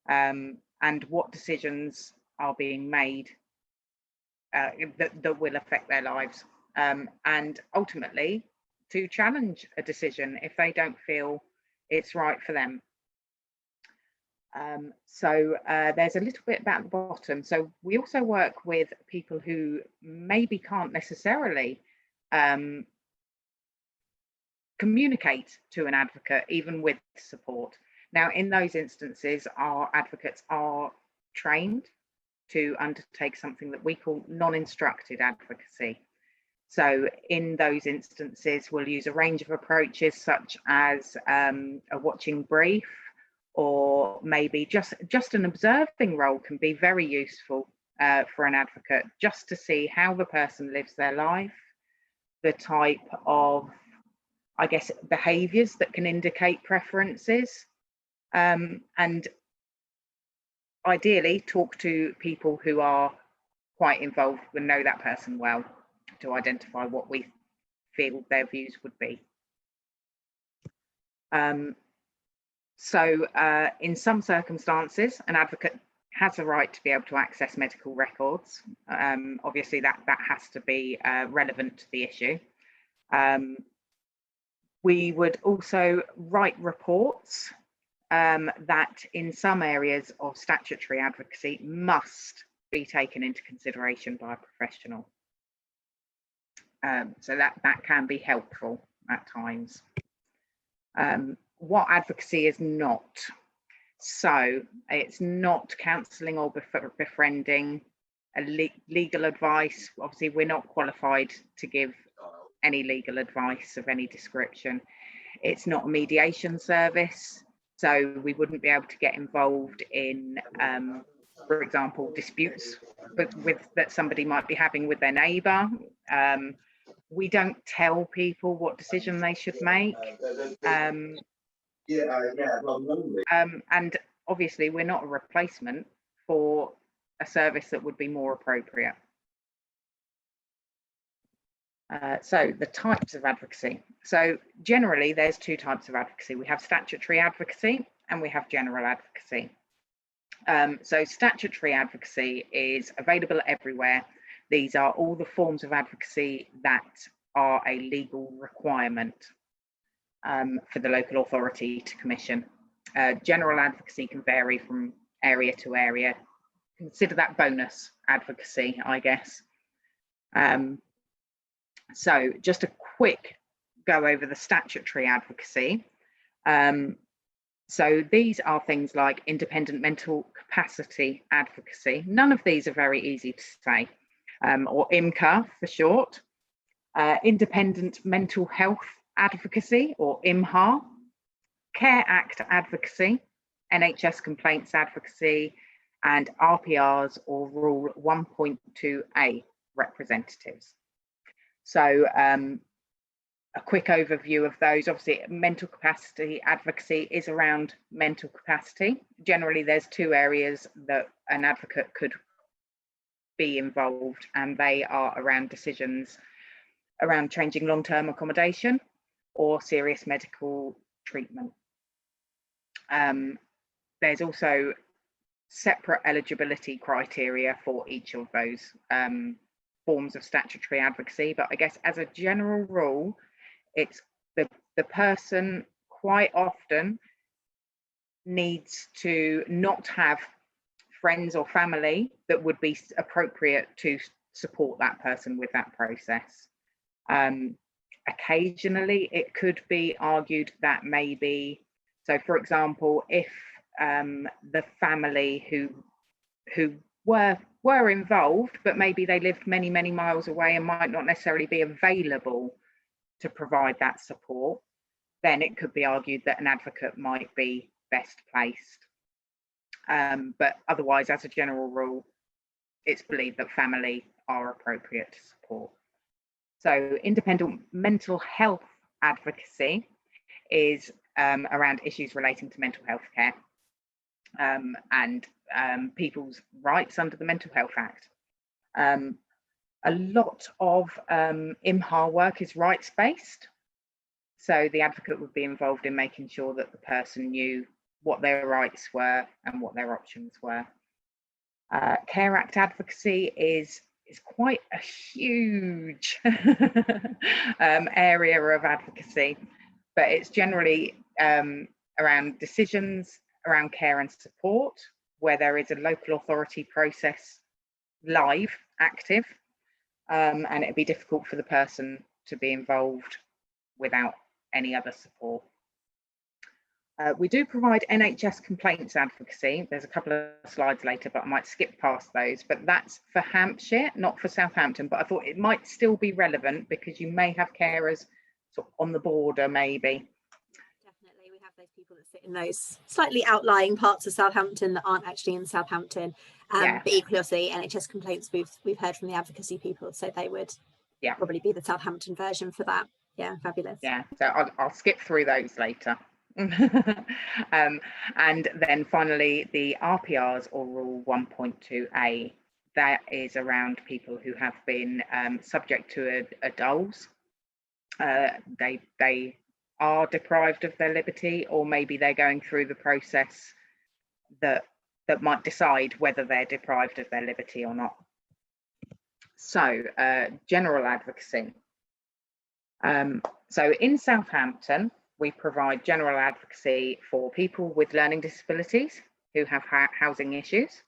and what decisions are being made that will affect their lives, and ultimately to challenge a decision if they don't feel it's right for them. So there's a little bit about the bottom. So we also work with people who maybe can't necessarily communicate to an advocate, even with support. Now, in those instances, our advocates are trained to undertake something that we call non-instructed advocacy. So in those instances, we'll use a range of approaches such as a watching brief, or maybe just an observing role can be very useful for an advocate, just to see how the person lives their life, the type of, I guess, behaviours that can indicate preferences, and ideally talk to people who are quite involved and know that person well, to identify what we feel their views would be. So in some circumstances, an advocate has a right to be able to access medical records. Obviously, that has to be relevant to the issue. We would also write reports that in some areas of statutory advocacy must be taken into consideration by a professional. So that can be helpful at times. What advocacy is not. So it's not counselling or befriending, legal advice. Obviously, we're not qualified to give any legal advice of any description. It's not a mediation service. So we wouldn't be able to get involved in, for example, disputes that somebody might be having with their neighbour. We don't tell people what decision they should make. And obviously, we're not a replacement for a service that would be more appropriate. So the types of advocacy. So generally, there's two types of advocacy. We have statutory advocacy and we have general advocacy. So statutory advocacy is available everywhere. These are all the forms of advocacy that are a legal requirement for the local authority to commission. General advocacy can vary from area to area. Consider that bonus advocacy, I guess. So just a quick go over the statutory advocacy. So these are things like independent mental capacity advocacy. None of these are very easy to say, or IMCA for short. Independent mental health advocacy, or IMHA. Care Act advocacy, NHS complaints advocacy, and RPRs or Rule 1.2A representatives. So a quick overview of those. Obviously, mental capacity advocacy is around mental capacity. Generally, there's two areas that an advocate could be involved, and they are around decisions around changing long-term accommodation or serious medical treatment. There's also separate eligibility criteria for each of those forms of statutory advocacy, but I guess as a general rule, it's the person quite often needs to not have friends or family that would be appropriate to support that person with that process. Occasionally, it could be argued that maybe, so for example, if the family who were involved, but maybe they lived many, many miles away and might not necessarily be available to provide that support, then it could be argued that an advocate might be best placed. But otherwise, as a general rule, it's believed that family are appropriate to support. So independent mental health advocacy is around issues relating to mental health care and people's rights under the Mental Health Act. A lot of IMHA work is rights-based. So the advocate would be involved in making sure that the person knew what their rights were and what their options were. Care Act advocacy is quite a huge area of advocacy, but it's generally around decisions around care and support, where there is a local authority process live, active, and it'd be difficult for the person to be involved without any other support. We do provide NHS complaints advocacy. There's a couple of slides later, but I might skip past those. But that's for Hampshire, not for Southampton. But I thought it might still be relevant because you may have carers sort of on the border, maybe. Definitely, we have those people that sit in those slightly outlying parts of Southampton that aren't actually in Southampton. Yeah. But equally, also NHS complaints we've heard from the advocacy people, so they would probably be the Southampton version for that. Yeah, fabulous. Yeah, so I'll skip through those later. And then finally, the RPRs, or Rule 1.2a, that is around people who have been subject to a DOLS. They are deprived of their liberty, or maybe they're going through the process that might decide whether they're deprived of their liberty or not. So general advocacy. So in Southampton, we provide general advocacy for people with learning disabilities who have housing issues,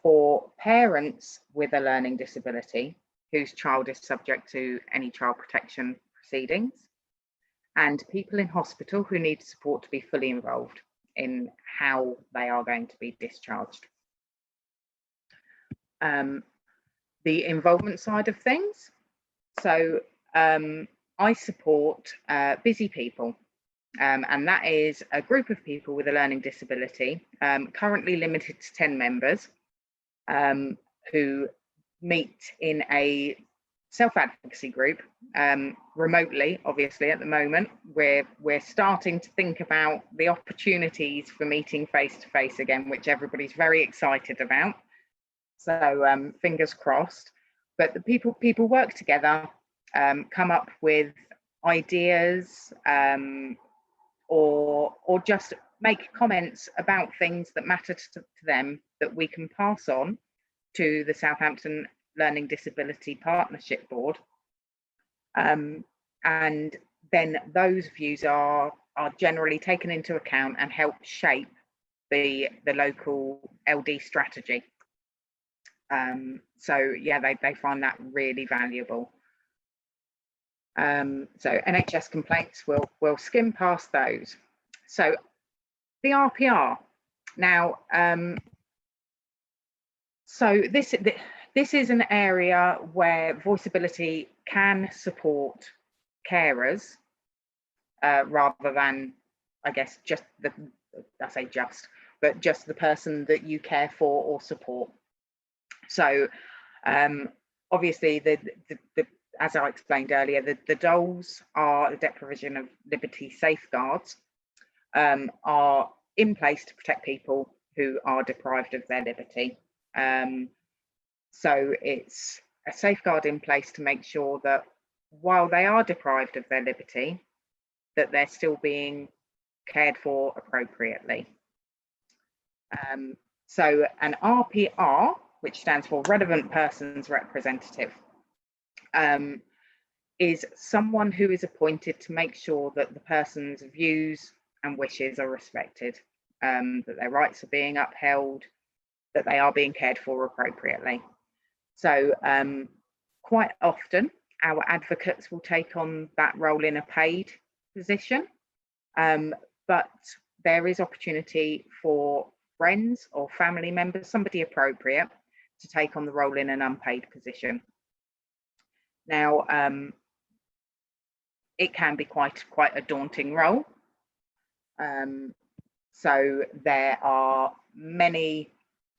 for parents with a learning disability whose child is subject to any child protection proceedings, and people in hospital who need support to be fully involved in how they are going to be discharged. The involvement side of things. So I support Busy People, and that is a group of people with a learning disability, currently limited to 10 members, who meet in a self-advocacy group, remotely, obviously. At the moment, we're starting to think about the opportunities for meeting face-to-face again, which everybody's very excited about. So fingers crossed. But the people work together, come up with ideas, or just make comments about things that matter to them that we can pass on to the Southampton Learning Disability Partnership Board. And then those views are generally taken into account and help shape the local LD strategy. So yeah, they find that really valuable. So NHS complaints, we'll skim past those. So the RPR. Now, so this is an area where Voiceability can support carers, rather than, I guess, just just the person that you care for or support. So obviously as I explained earlier, the DOLS, are the deprivation of liberty safeguards, are in place to protect people who are deprived of their liberty. So it's a safeguard in place to make sure that while they are deprived of their liberty, that they're still being cared for appropriately. So an RPR, which stands for Relevant Persons Representative, is someone who is appointed to make sure that the person's views and wishes are respected, that their rights are being upheld, that they are being cared for appropriately. So quite often our advocates will take on that role in a paid position, but there is opportunity for friends or family members, somebody appropriate, to take on the role in an unpaid position. Now, it can be quite a daunting role. So there are many,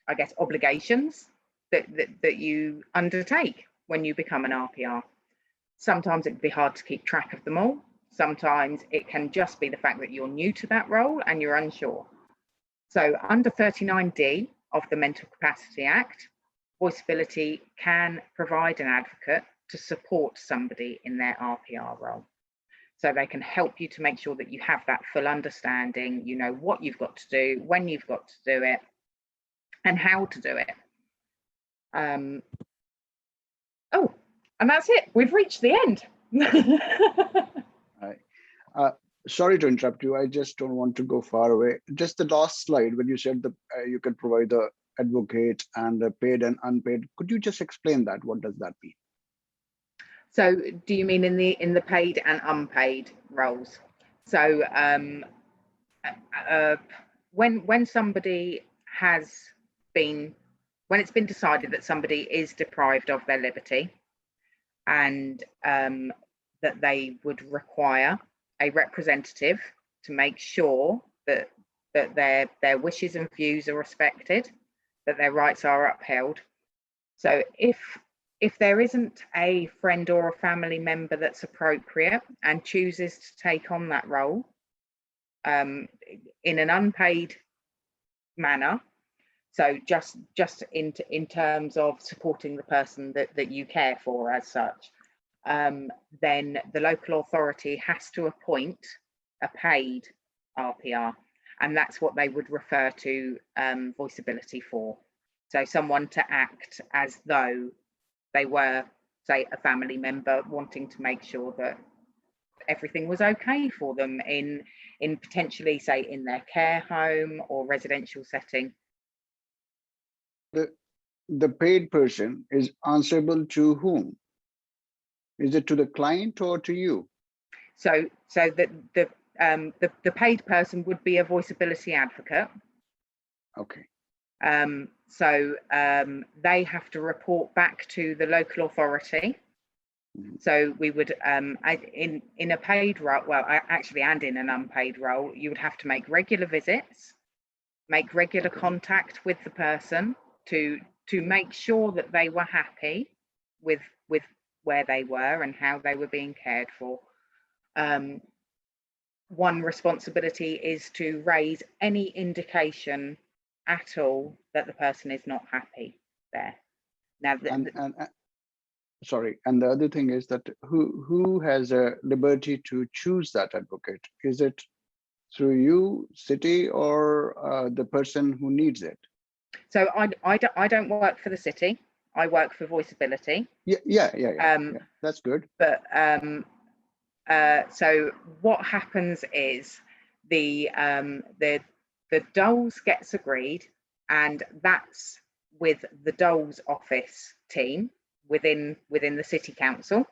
I guess, obligations that you undertake when you become an RPR. Sometimes it can be hard to keep track of them all. Sometimes it can just be the fact that you're new to that role and you're unsure. So under 39D of the Mental Capacity Act, Voiceability can provide an advocate to support somebody in their RPR role. So they can help you to make sure that you have that full understanding, you know what you've got to do, when you've got to do it, and how to do it. Oh, and that's it. We've reached the end. Sorry to interrupt you. I just don't want to go far away. Just the last slide, when you said that you can provide the advocate and the paid and unpaid. Could you just explain that? What does that mean? So do you mean in the paid and unpaid roles? So when somebody has been, when it's been decided that somebody is deprived of their liberty, and that they would require a representative to make sure that their wishes and views are respected, that their rights are upheld. So if there isn't a friend or a family member that's appropriate and chooses to take on that role in an unpaid manner, so just in terms of supporting the person that you care for as such, then the local authority has to appoint a paid RPR, and that's what they would refer to Voiceability for. So someone to act as though they were, say, a family member, wanting to make sure that everything was okay for them in potentially, say, in their care home or residential setting. The paid person is answerable to whom? Is it to the client or to you? So the paid person would be a Voiceability advocate. Okay. So they have to report back to the local authority. Mm-hmm. So we would in a paid role, well, actually, and in an unpaid role, you would have to make regular visits, make regular contact with the person to make sure that they were happy with where they were and how they were being cared for. One responsibility is to raise any indication at all that the person is not happy there. Now, sorry, and the other thing is that who has a liberty to choose that advocate? Is it through you, city, or the person who needs it? So I don't work for the city. I work for Voiceability. Yeah. That's good. But so what happens is the doles gets agreed, and that's with the doles office team within the city council.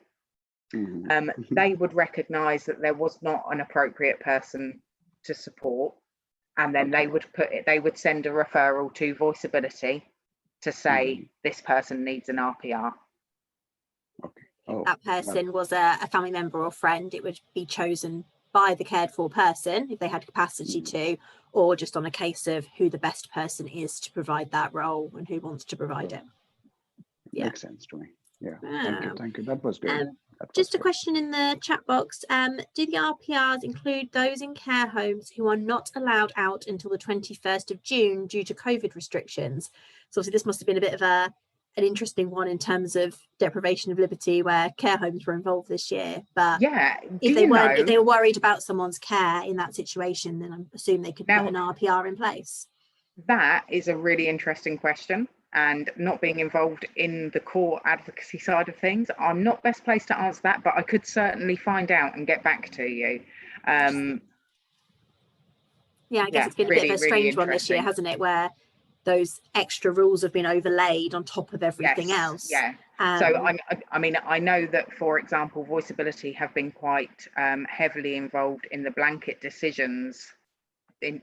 Mm-hmm. They would recognise that there was not an appropriate person to support, and then they would send a referral to Voiceability to say, mm-hmm, this person needs an RPR. Okay. If that person was a family member or friend, it would be chosen by the cared for person if they had capacity to, or just on a case of who the best person is to provide that role and who wants to provide it. Yeah. Makes sense to me. Yeah. Thank you. That was good. Just a question in the chat box. Do the RPRs include those in care homes who are not allowed out until the 21st of June due to COVID restrictions? So obviously this must have been a bit of an interesting one in terms of deprivation of liberty, where care homes were involved this year. But yeah, if they were worried about someone's care in that situation, then I assume they could put an RPR in place. That is a really interesting question. And not being involved in the core advocacy side of things, I'm not best placed to answer that, but I could certainly find out and get back to you. Yeah, I guess it's been a bit of a strange one this year, hasn't it, where those extra rules have been overlaid on top of everything else. Yeah. So I mean, I know that, for example, Voiceability have been quite heavily involved in the blanket decisions, in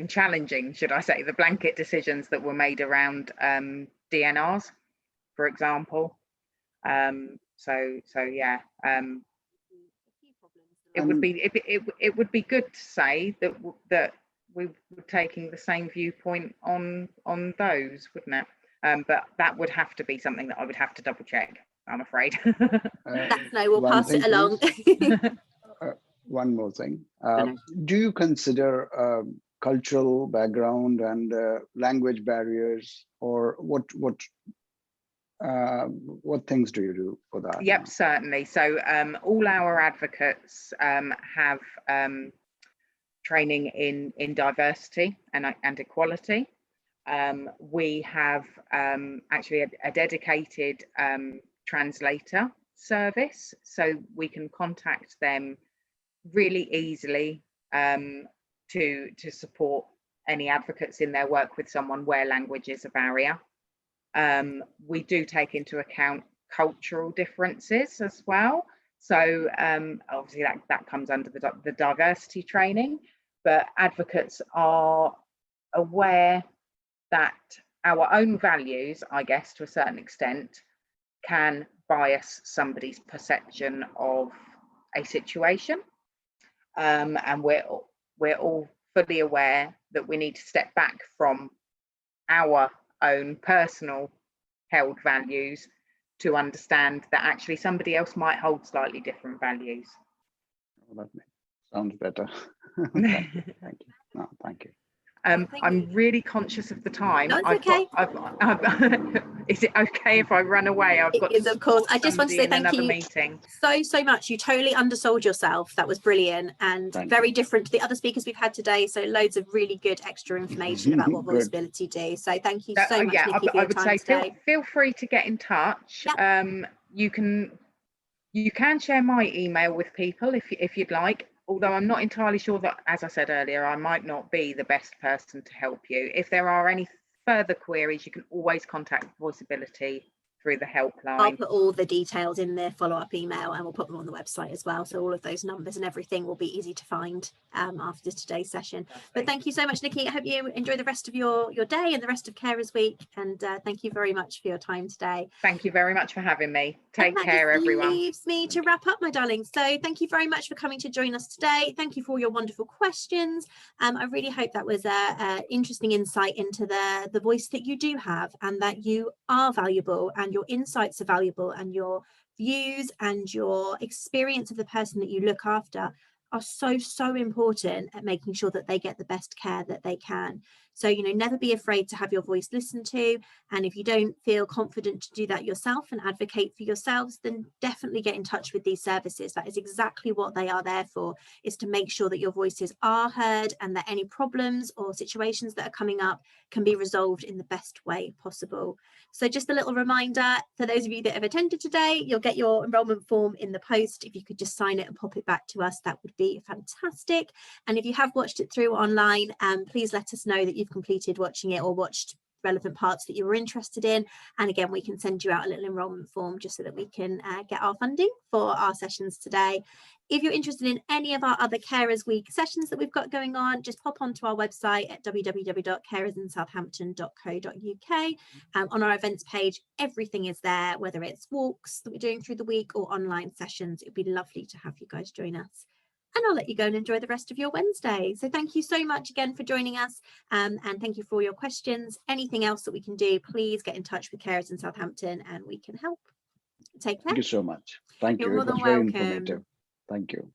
challenging, should I say, the blanket decisions that were made around DNRs, for example. So yeah. It would be good to say that we were taking the same viewpoint on those, wouldn't it? But that would have to be something that I would have to double check, I'm afraid. No, we'll pass it along. One more thing. Do you consider cultural background and language barriers, or what things do you do for that? Yep, certainly. So all our advocates have training in diversity and equality. We have actually a dedicated translator service, so we can contact them really easily to support any advocates in their work with someone where language is a barrier. We do take into account cultural differences as well. So obviously that comes under the diversity training, but advocates are aware that our own values, I guess, to a certain extent, can bias somebody's perception of a situation. And we're all fully aware that we need to step back from our own personal held values to understand that actually somebody else might hold slightly different values. Well, that sounds better. Thank you. Thank you. No, thank you. I'm really conscious of the time. No, it's okay. Is it okay if I run away? It is, of course. I just want to say thank you meeting. so much. You totally undersold yourself. That was brilliant and very different to the other speakers we've had today. So loads of really good extra information about what Voiceability do. So thank you so much, Nikki, for your time today. Feel free to get in touch. Yep. You can share my email with people if you'd like. Although I'm not entirely sure that, as I said earlier, I might not be the best person to help you. If there are any further queries, you can always contact Voiceability through the helpline. I'll put all the details in the follow-up email and we'll put them on the website as well. So all of those numbers and everything will be easy to find after today's session. But thank you so much, Nikki. I hope you enjoy the rest of your day and the rest of Carers Week. And thank you very much for your time today. Thank you very much for having me. Take care, everyone. That leaves me to wrap up, my darlings. So thank you very much for coming to join us today. Thank you for all your wonderful questions. I really hope that was an interesting insight into the voice that you do have and that you are valuable and your insights are valuable and your views and your experience of the person that you look after are so important at making sure that they get the best care that they can. So, you know, never be afraid to have your voice listened to. And if you don't feel confident to do that yourself and advocate for yourselves, then definitely get in touch with these services. That is exactly what they are there for, is to make sure that your voices are heard and that any problems or situations that are coming up can be resolved in the best way possible. So just a little reminder for those of you that have attended today, you'll get your enrolment form in the post. If you could just sign it and pop it back to us, that would be fantastic. And if you have watched it through online, please let us know that you've completed watching it or watched relevant parts that you were interested in. And again, we can send you out a little enrolment form just so that we can get our funding for our sessions today. If you're interested in any of our other Carers Week sessions that we've got going on, just pop onto our website at www.carersandsouthampton.co.uk. On our events page, everything is there, whether it's walks that we're doing through the week or online sessions. It'd be lovely to have you guys join us. And I'll let you go and enjoy the rest of your Wednesday. So thank you so much again for joining us, and thank you for all your questions. Anything else that we can do, please get in touch with Carers in Southampton and we can help. Take care. Thank you so much. Thank You're you. more It than was very welcome. informative. Thank you.